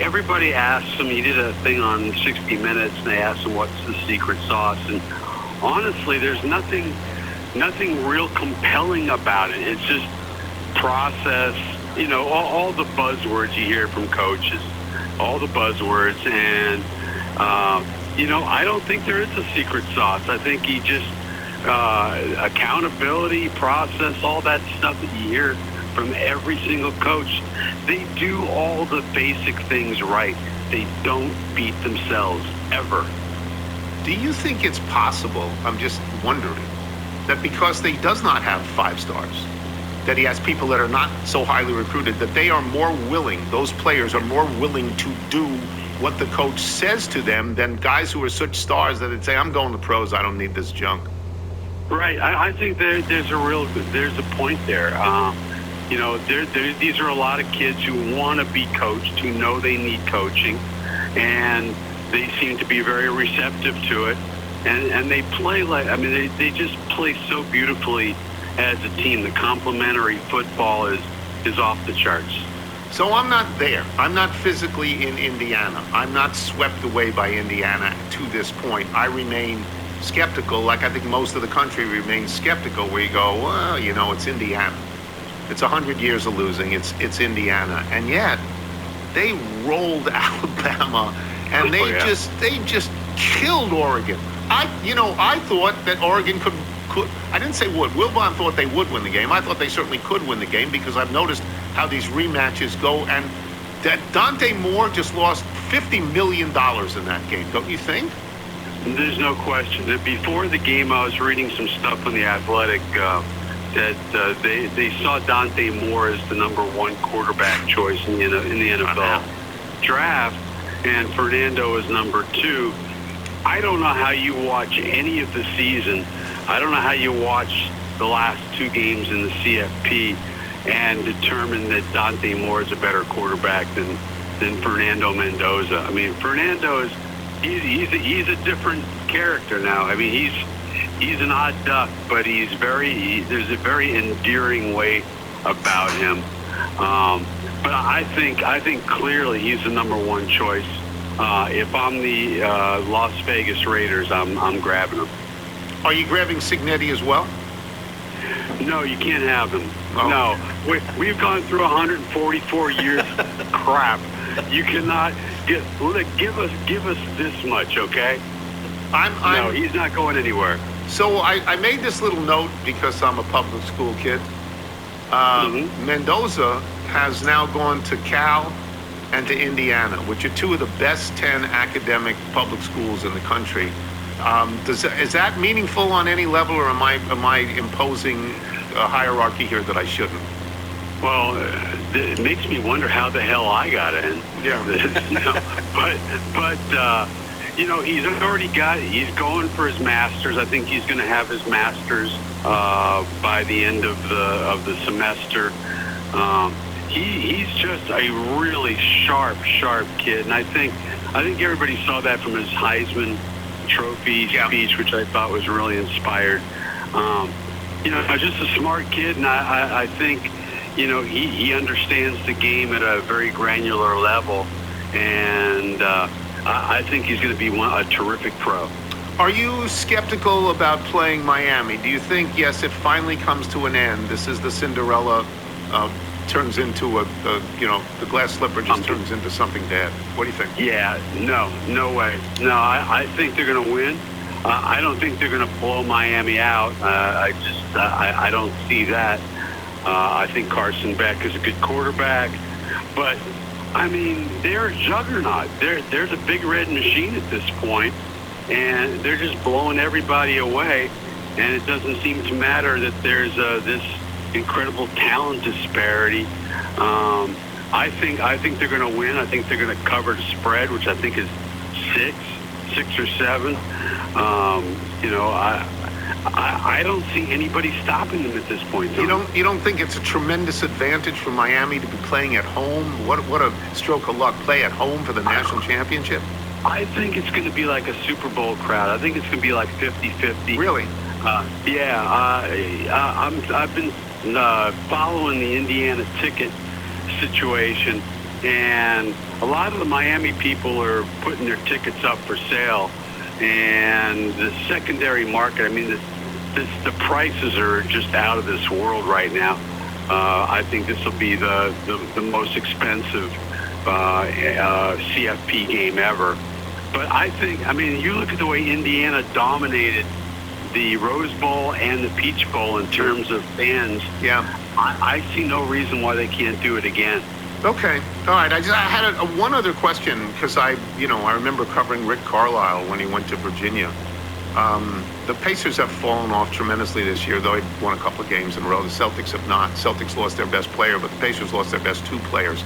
everybody asks him. He did a thing on 60 Minutes, and they asked him what's the secret sauce. And honestly, there's nothing real compelling about it. It's just process. All the buzzwords you hear from coaches, all the buzzwords, and I don't think there is a secret sauce. I think he just accountability, process, all that stuff that you hear from every single coach. They do all the basic things right. They don't beat themselves, ever. Do you think it's possible, I'm just wondering, that because he does not have 5 stars, that he has people that are not so highly recruited, that they are more willing, those players are more willing to do what the coach says to them than guys who are such stars that they'd say, "I'm going to pros, I don't need this junk"? Right. I think there's a point there. These are a lot of kids who want to be coached, who know they need coaching, and they seem to be very receptive to it. And they play they just play so beautifully as a team. The complementary football is off the charts. So I'm not there. I'm not physically in Indiana. I'm not swept away by Indiana to this point. I remain skeptical, like I think most of the country remains skeptical, where you go, well, you know, it's Indiana. It's 100 years of losing. It's Indiana. And yet, they rolled Alabama, and they just killed Oregon. I thought that Oregon could. I didn't say would. Wilbon thought they would win the game. I thought they certainly could win the game because I've noticed how these rematches go, and that Dante Moore just lost $50 million in that game, don't you think? There's no question. Before the game, I was reading some stuff on The Athletic that they saw Dante Moore as the number one quarterback choice in the NFL draft, and Fernando is number two. I don't know how you watch any of the season. I don't know how you watch the last two games in the CFP and determine that Dante Moore is a better quarterback than Fernando Mendoza. I mean, Fernando is he's a different character now. I mean, he's an odd duck, but there's a very endearing way about him. But I think clearly he's the number one choice. If I'm the Las Vegas Raiders, I'm grabbing him. Are you grabbing Cignetti as well? No, you can't have him. Oh. No, we've gone through 144 years of crap. You cannot give us this much, okay? No, he's not going anywhere. So I made this little note because I'm a public school kid. Mendoza has now gone to Cal and to Indiana, which are two of the best 10 academic public schools in the country. Is that meaningful on any level, or am I imposing a hierarchy here that I shouldn't? Well, it makes me wonder how the hell I got in. Yeah. But he's going for his master's. I think he's going to have his master's by the end of the semester. He's just a really sharp kid, and I think everybody saw that from his Heisman Trophy speech, which I thought was really inspired. Just a smart kid, and I think, he understands the game at a very granular level, and I think he's going to be a terrific pro. Are you skeptical about playing Miami? Do you think, yes, it finally comes to an end? This is the Cinderella, turns into the glass slipper just turns into something bad. What do you think? Yeah, no way. No, I think they're going to win. I don't think they're going to blow Miami out. I don't see that. I think Carson Beck is a good quarterback, but I mean, they're a juggernaut. They're the big red machine at this point, and they're just blowing everybody away. And it doesn't seem to matter that there's this incredible talent disparity. I think they're going to win. I think they're going to cover the spread, which I think is 6 or 7. I don't see anybody stopping them at this point. You don't think it's a tremendous advantage for Miami to be playing at home? What a stroke of luck, play at home for the national championship? I think it's going to be like a Super Bowl crowd. I think it's going to be like 50-50. Really? I've been following the Indiana ticket situation, and a lot of the Miami people are putting their tickets up for sale, and the secondary market, I mean, the prices are just out of this world right now. I think this will be the most expensive CFP game ever. But you look at the way Indiana dominated the Rose Bowl and the Peach Bowl in terms of fans. Yeah. I see no reason why they can't do it again. Okay. All right. I had one other question, because I remember covering Rick Carlisle when he went to Virginia. The Pacers have fallen off tremendously this year, though they've won a couple of games in a row. The Celtics have not. Celtics lost their best player, but the Pacers lost their best 2 players.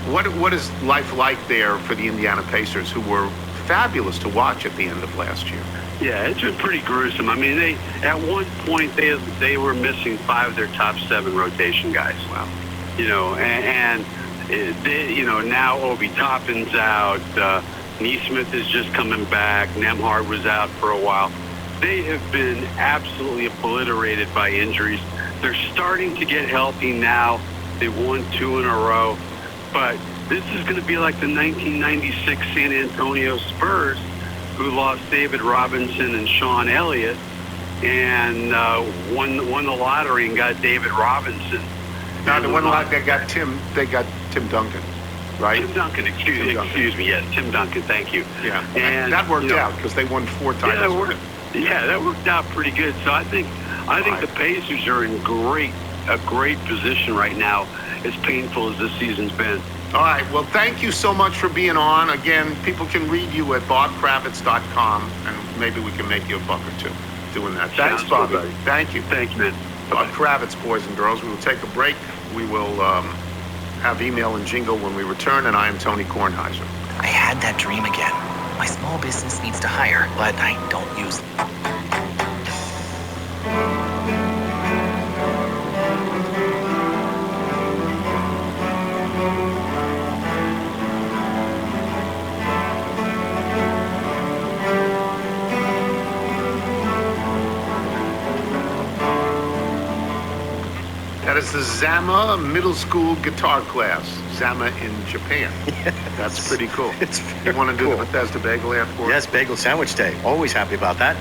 What is life like there for the Indiana Pacers, who were fabulous to watch at the end of last year? Yeah, it's been pretty gruesome. I mean, at one point they were missing 5 of their top 7 rotation guys. Wow. Now Obi Toppin's out. Neesmith is just coming back. Nemhard was out for a while. They have been absolutely obliterated by injuries. They're starting to get healthy now. They've won 2 in a row. But this is going to be like the 1996 San Antonio Spurs, who lost David Robinson and Sean Elliott, and won the lottery and got David Robinson. Now the one lot they got Tim Duncan, right? Tim Duncan, excuse me, yes, Tim Duncan, thank you. Yeah, and that worked out because they won 4 titles. That worked out pretty good. So I think the Pacers are in a great position right now, as painful as this season's been. All right, well, thank you so much for being on. Again, people can read you at bobkravitz.com, and maybe we can make you $1 or $2 doing that. Thanks, Bobby. Thank you. Thanks, man. Bob Kravitz, boys and girls. We will take a break. We will have email and jingle when we return, and I am Tony Kornheiser. I had that dream again. My small business needs to hire, but I don't use it. That is the Zama middle school guitar class. Zama in Japan. That's pretty cool. You want to do the Bethesda Bagel ad for us? Yes, Bagel Sandwich Day. Always happy about that.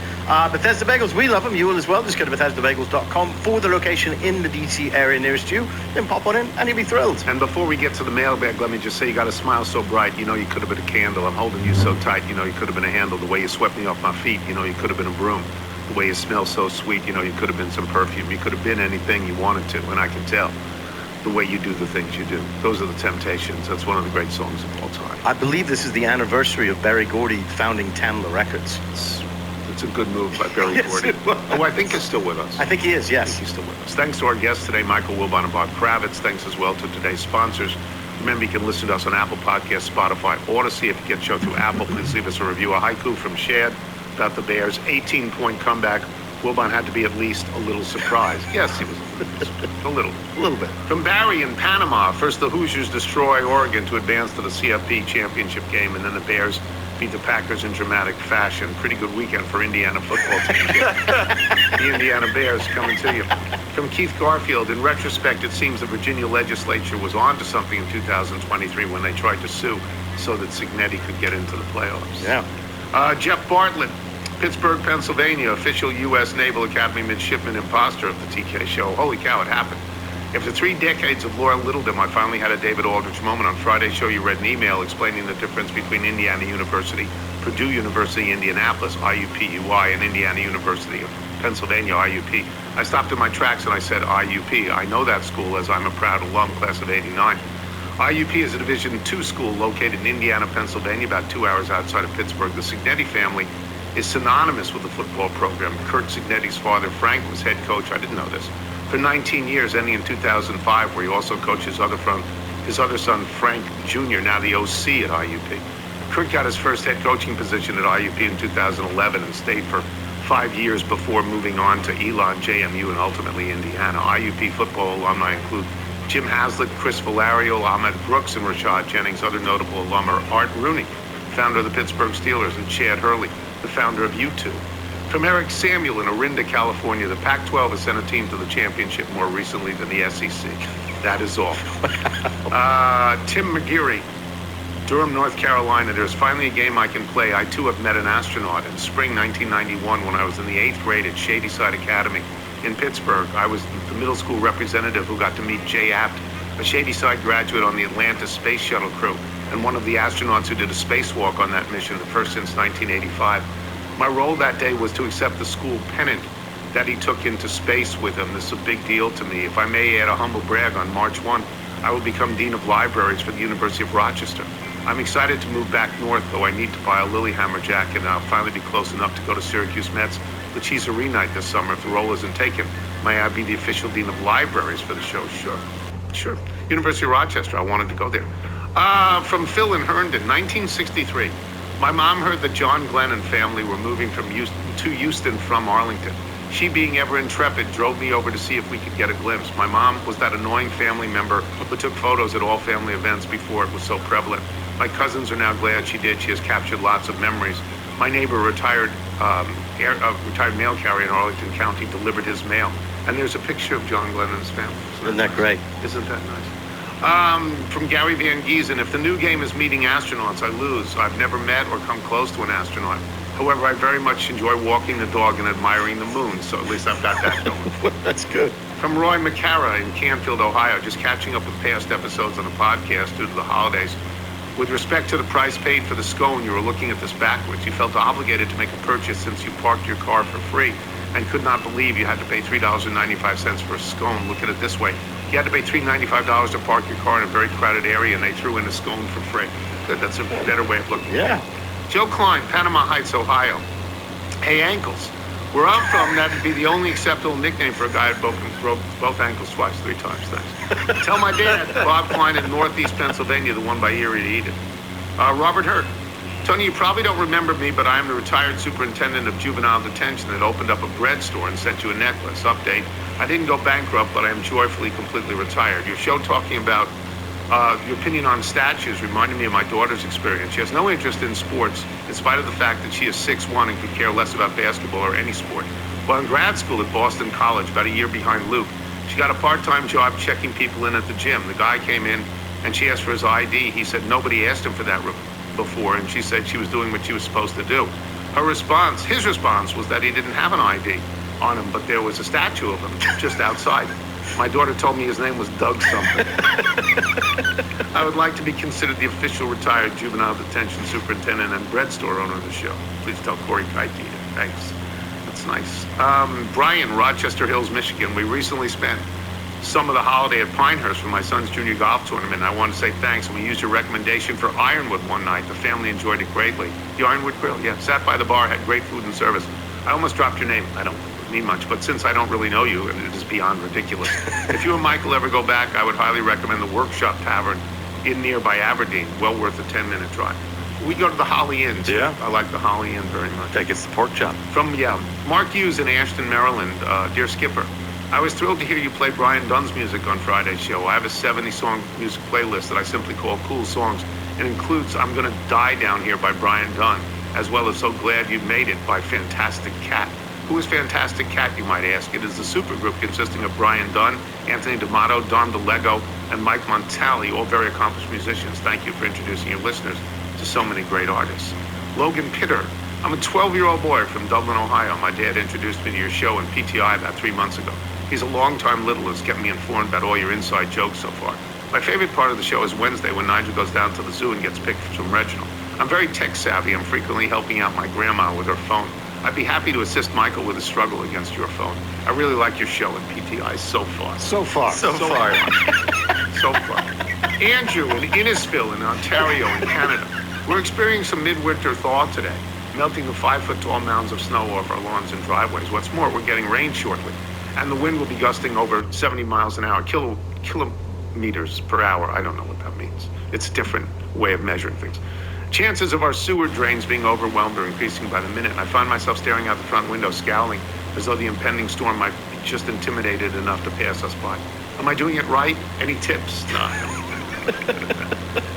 Bethesda Bagels, we love them. You will as well. Just go to BethesdaBagels.com for the location in the DC area nearest you. Then pop on in and you'll be thrilled. And before we get to the mailbag, let me just say you got a smile so bright. You know you could have been a candle. I'm holding you so tight. You know you could have been a handle. The way you swept me off my feet. You know you could have been a broom. The way you smell so sweet, you know, you could have been some perfume. You could have been anything you wanted to, and I can tell the way you do the things you do. Those are the Temptations. That's one of the great songs of all time. I believe this is the anniversary of Berry Gordy founding Tamla Records. It's a good move by Berry Gordy. Oh, I think he's still with us. I think he is, yes. I think he's still with us. Thanks to our guests today, Michael Wilbon and Bob Kravitz. Thanks as well to today's sponsors. Remember, you can listen to us on Apple Podcasts, Spotify, Odyssey. If you get the show through Apple, please leave us a review. A haiku from Shad about the Bears' 18-point comeback. Wilbon had to be at least a little surprised. Yes, he was a little bit. From Barry in Panama, first the Hoosiers destroy Oregon to advance to the CFP championship game, and then the Bears beat the Packers in dramatic fashion. Pretty good weekend for Indiana football team. The Indiana Bears coming to you. From Keith Garfield, in retrospect, it seems the Virginia legislature was on to something in 2023 when they tried to sue so that Cignetti could get into the playoffs. Yeah. Jeff Bartlett, Pittsburgh, Pennsylvania, official U.S. Naval Academy midshipman imposter of the TK show. Holy cow, it happened. After 3 decades of Laura Littledom, I finally had a David Aldrich moment. On Friday's show, you read an email explaining the difference between Indiana University, Purdue University, Indianapolis, IUPUI, and Indiana University of Pennsylvania, IUP. I stopped in my tracks and I said IUP. I know that school as I'm a proud alum, class of '89. IUP is a Division II school located in Indiana, Pennsylvania, about 2 hours outside of Pittsburgh. The Cignetti family is synonymous with the football program. Kurt Cignetti's father, Frank, was head coach. I didn't know this. For 19 years, ending in 2005, where he also coached his other son, Frank Jr., now the OC at IUP. Kurt got his first head coaching position at IUP in 2011 and stayed for 5 years before moving on to Elon, JMU, and ultimately Indiana. IUP football alumni include Jim Haslett, Chris Valario, Ahmed Brooks, and Rashad Jennings. Other notable alum are Art Rooney, founder of the Pittsburgh Steelers, and Chad Hurley, the founder of U2. From Eric Samuel in Orinda, California, the Pac-12 has sent a team to the championship more recently than the SEC. That is all. Tim McGeary, Durham, North Carolina. There's finally a game I can play. I, too, have met an astronaut. In spring 1991, when I was in the 8th grade at Shadyside Academy in Pittsburgh, I was the middle school representative who got to meet Jay Apt, a Shadyside graduate on the Atlantis Space Shuttle crew, and one of the astronauts who did a spacewalk on that mission, the first since 1985. My role that day was to accept the school pennant that he took into space with him. This is a big deal to me. If I may add a humble brag, on March 1, I will become Dean of Libraries for the University of Rochester. I'm excited to move back north, though I need to buy a Lillehammer jacket, and I'll finally be close enough to go to Syracuse Mets, the Cheesery night this summer. If the role isn't taken, may I be the official Dean of Libraries for the show? Sure. University of Rochester, I wanted to go there. From Phil in Herndon, 1963. My mom heard that John Glenn and family were moving to Houston from Arlington. She, being ever intrepid, drove me over to see if we could get a glimpse. My mom was that annoying family member who took photos at all family events before it was so prevalent. My cousins are now glad she did. She has captured lots of memories. My neighbor, retired mail carrier in Arlington County, delivered his mail. And there's a picture of John Glenn and his family. Isn't that great? Isn't that nice? From Gary Van Giesen, if the new game is meeting astronauts, I lose. I've never met or come close to an astronaut. However, I very much enjoy walking the dog and admiring the moon, so at least I've got that going. That's good. From Roy McCara in Canfield, Ohio, just catching up with past episodes on the podcast due to the holidays. With respect to the price paid for the scone, you were looking at this backwards. You felt obligated to make a purchase since you parked your car for free and could not believe you had to pay $3.95 for a scone. Look at it this way. You had to pay $3.95 to park your car in a very crowded area, and they threw in a scone for free. Good, that's a better way of looking at it. Joe Klein, Panama Heights, Ohio. Hey, ankles. Where I'm from, that'd be the only acceptable nickname for a guy who broke both ankles twice, 3 times. Thanks. Tell my dad, Bob Klein in Northeast Pennsylvania, the one by Erie to Eden. Robert Hurt. Tony, you probably don't remember me, but I am the retired superintendent of juvenile detention that opened up a bread store and sent you a necklace. Update. I didn't go bankrupt, but I am joyfully completely retired. Your show talking about your opinion on statues reminded me of my daughter's experience. She has no interest in sports, in spite of the fact that she is 6'1" and could care less about basketball or any sport. While in grad school at Boston College, about a year behind Luke, she got a part-time job checking people in at the gym. The guy came in and she asked for his ID. He said nobody asked him for that before, and she said she was doing what she was supposed to do. His response was that he didn't have an ID on him, but there was a statue of him just outside. My daughter told me his name was Doug something. I would like to be considered the official retired juvenile detention superintendent and bread store owner of the show. Please tell Corey Kite to eat it. Thanks. That's nice. Brian, Rochester Hills, Michigan. We recently spent some of the holiday at Pinehurst for my son's junior golf tournament. I want to say thanks, and we used your recommendation for Ironwood one night. The family enjoyed it greatly. The Ironwood Grill, yeah. Sat by the bar, had great food and service. I almost dropped your name. I don't mean much, but since I don't really know you, and it is beyond ridiculous. If you and Michael ever go back, I would highly recommend the Workshop Tavern in nearby Aberdeen. Well worth a 10-minute drive. We go to the Holly Inn, too. Yeah. I like the Holly Inn very much. That gets the pork chop. From, Mark Hughes in Ashton, Maryland. Dear Skipper, I was thrilled to hear you play Brian Dunn's music on Friday's show. I have a 70-song music playlist that I simply call Cool Songs. It includes I'm Gonna Die Down Here by Brian Dunn, as well as So Glad You Made It by Fantastic Cat. Who is Fantastic Cat, you might ask? It is the supergroup consisting of Brian Dunn, Anthony D'Amato, Don DeLego, and Mike Montali, all very accomplished musicians. Thank you for introducing your listeners to so many great artists. Logan Pitter. I'm a 12-year-old boy from Dublin, Ohio. My dad introduced me to your show in PTI about 3 months ago. He's a long-time littlest, kept me informed about all your inside jokes so far. My favorite part of the show is Wednesday when Nigel goes down to the zoo and gets pictures from Reginald. I'm very tech-savvy. I'm frequently helping out my grandma with her phone. I'd be happy to assist Michael with his struggle against your phone. I really like your show in PTI so far. So far. So far. Andrew in Innisfil in Ontario in Canada. We're experiencing some midwinter thaw today, melting the 5-foot-tall mounds of snow off our lawns and driveways. What's more, we're getting rain shortly, and the wind will be gusting over 70 miles an hour, kilometers per hour. I don't know what that means. It's a different way of measuring things. Chances of our sewer drains being overwhelmed are increasing by the minute, and I find myself staring out the front window, scowling, as though the impending storm might be just intimidated enough to pass us by. Am I doing it right? Any tips? No, I don't.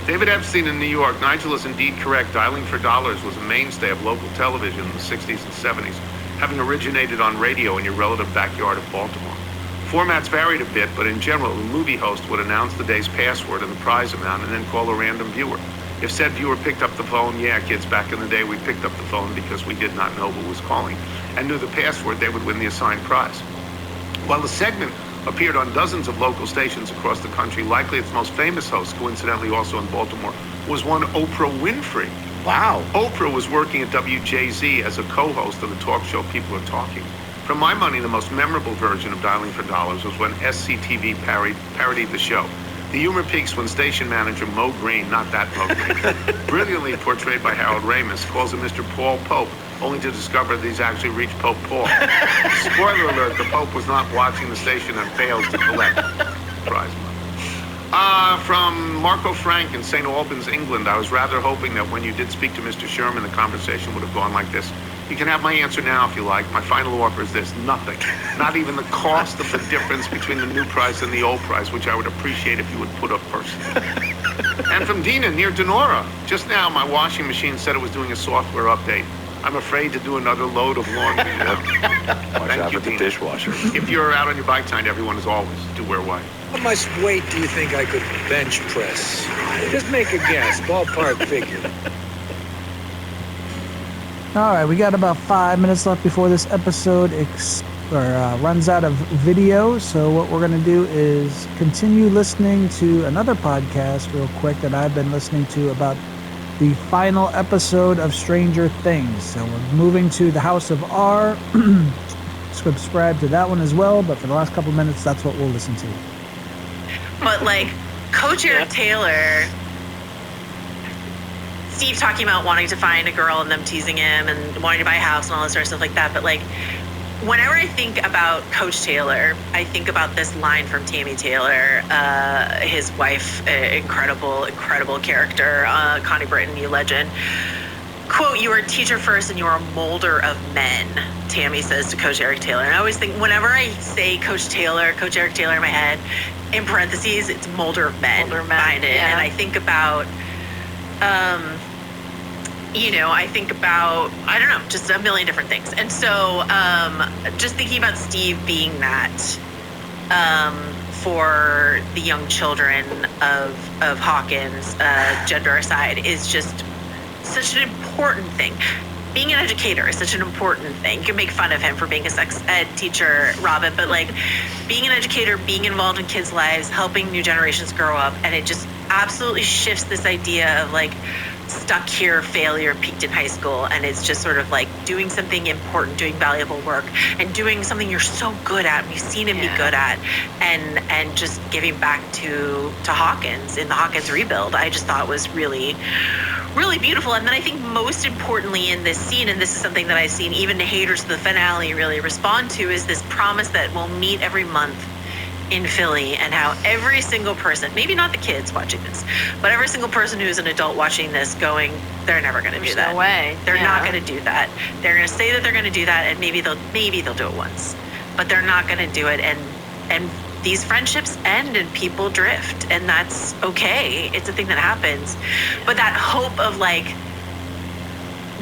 David Epstein in New York. Nigel is indeed correct. Dialing for Dollars was a mainstay of local television in the 60s and 70s, having originated on radio in your relative backyard of Baltimore. Formats varied a bit, but in general, the movie host would announce the day's password and the prize amount and then call a random viewer. If said viewer picked up the phone, kids, back in the day, we picked up the phone because we did not know who was calling and knew the password, they would win the assigned prize. While the segment appeared on dozens of local stations across the country, likely its most famous host, coincidentally also in Baltimore, was one Oprah Winfrey. Wow. Oprah was working at WJZ as a co-host of the talk show People Are Talking. For my money, the most memorable version of Dialing for Dollars was when SCTV parodied the show. The humor peaks when station manager Mo Green, not that Mo Green, brilliantly portrayed by Harold Ramis, calls him Mr. Paul Pope, only to discover that he's actually reached Pope Paul. Spoiler alert, the Pope was not watching the station and fails to collect prize money. From Marco Frank in St. Albans, England, I was rather hoping that when you did speak to Mr. Sherman, the conversation would have gone like this. You can have my answer now if you like. My final offer is this: nothing. Not even the cost of the difference between the new price and the old price, which I would appreciate if you would put up personally. And from Dina, near Denora. Just now, my washing machine said it was doing a software update. I'm afraid to do another load of laundry now. Watch out for the dishwasher. If you're out on your bike time, everyone is always do wear white. How much weight do you think I could bench press? Just make a guess, ballpark figure. All right, we got about 5 minutes left before this episode runs out of video. So what we're going to do is continue listening to another podcast real quick that I've been listening to about the final episode of Stranger Things. So we're moving to the House of R. Subscribe to that one as well, but for the last couple minutes, that's what we'll listen to. But like Coach Eric Taylor, Steve talking about wanting to find a girl and them teasing him and wanting to buy a house and all this sort of stuff like that. But like, whenever I think about Coach Taylor, I think about this line from Tammy Taylor, his wife, incredible character, Connie Britton, you legend. Quote, "You are a teacher first and you are a molder of men," Tammy says to Coach Eric Taylor. And I always think, whenever I say Coach Eric Taylor in my head, in parentheses, it's molder of men behind it. Yeah. And I think about, I don't know, just a million different things. And so just thinking about Steve being that for the young children of Hawkins, gender aside, is just such an important thing. Being an educator is such an important thing. You can make fun of him for being a sex ed teacher, Robin, but like being an educator, being involved in kids' lives, helping new generations grow up, and it just absolutely shifts this idea of like stuck here, failure, peaked in high school, and it's just sort of like doing something important, doing valuable work, and doing something you're so good at, we've seen him be good at, and just giving back to Hawkins in the Hawkins rebuild, I just thought was really, really beautiful. And then I think most importantly in this scene, and this is something that I've seen even the haters of the finale really respond to, is this promise that we'll meet every month in Philly, and how every single person, maybe not the kids watching this, but every single person who's an adult watching this going, they're never going to do that. No way. They're not going to do that. They're going to say that they're going to do that, and maybe they'll do it once, but they're not going to do it. And these friendships end and people drift, and that's okay. It's a thing that happens. But that hope of like,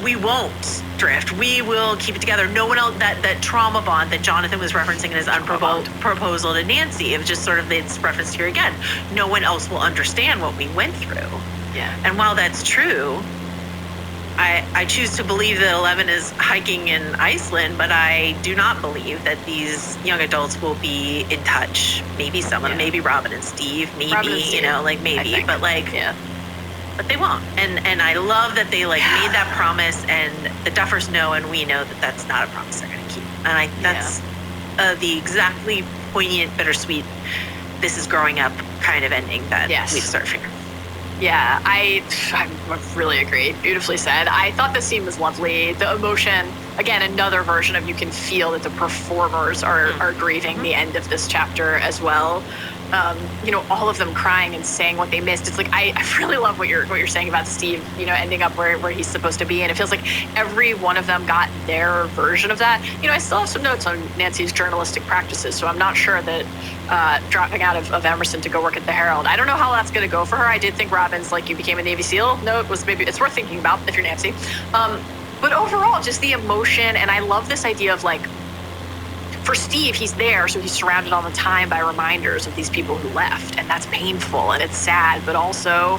we won't drift. We will keep it together. No one else, that trauma bond that Jonathan was referencing in his proposal to Nancy, it was just sort of, it's referenced here again. No one else will understand what we went through. Yeah. And while that's true, I choose to believe that 11 is hiking in Iceland, but I do not believe that these young adults will be in touch. Maybe someone, maybe Robin and Steve, maybe, maybe, but like, but they won't. And I love that they like made that promise, and the Duffers know, and we know that that's not a promise they're going to keep. And that's the exactly poignant, bittersweet, this is growing up kind of ending that we deserve here. Yeah, I really agree. Beautifully said. I thought the scene was lovely. The emotion, again, another version of, you can feel that the performers are grieving the end of this chapter as well. All of them crying and saying what they missed. It's like, I really love what you're saying about Steve, ending up where he's supposed to be. And it feels like every one of them got their version of that. I still have some notes on Nancy's journalistic practices, so I'm not sure that dropping out of Emerson to go work at the Herald, I don't know how that's going to go for her. I did think Robin's like, you became a Navy SEAL note was maybe, it's worth thinking about if you're Nancy. But overall, just the emotion, and I love this idea of like, for Steve, he's there, so he's surrounded all the time by reminders of these people who left, and that's painful and it's sad, but also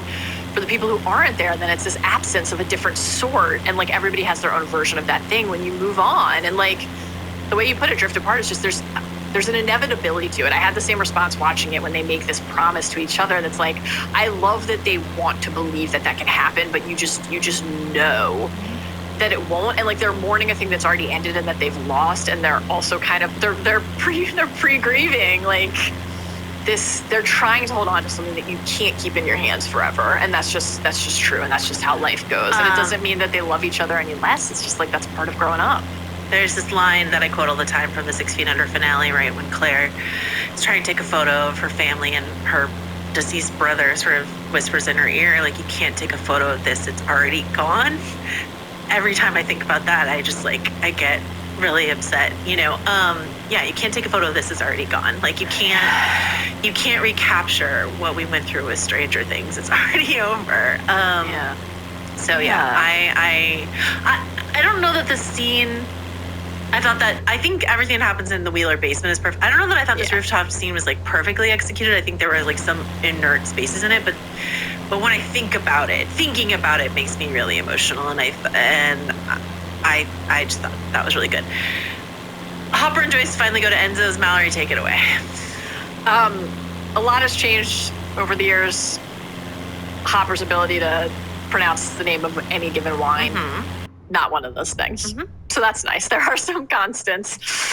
for the people who aren't there, then it's this absence of a different sort, and like everybody has their own version of that thing when you move on. And like the way you put it, drift apart, is just there's an inevitability to it. I had the same response watching it when they make this promise to each other that's like, I love that they want to believe that can happen, but you just know that it won't, and like they're mourning a thing that's already ended and that they've lost, and they're also kind of they're pre-grieving like this. They're trying to hold on to something that you can't keep in your hands forever, and that's just true, and that's just how life goes. And it doesn't mean that they love each other any less. It's just like that's part of growing up. There's this line that I quote all the time from the 6 Feet Under finale, right when Claire is trying to take a photo of her family, and her deceased brother sort of whispers in her ear, like, you can't take a photo of this, it's already gone. Every time I think about that, I just like, I get really upset, you can't take a photo of this, it's already gone. Like you can't recapture what we went through with Stranger Things. It's already over. So I don't know that the scene, I think everything that happens in the Wheeler basement is perfect. I don't know that I thought this rooftop scene was like perfectly executed. I think there were like some inert spaces in it, but when I thinking about it makes me really emotional, and I just thought that was really good. Hopper and Joyce finally go to Enzo's. Mallory, take it away. A lot has changed over the years. Hopper's ability to pronounce the name of any given wine, not one of those things. So that's nice. There are some constants.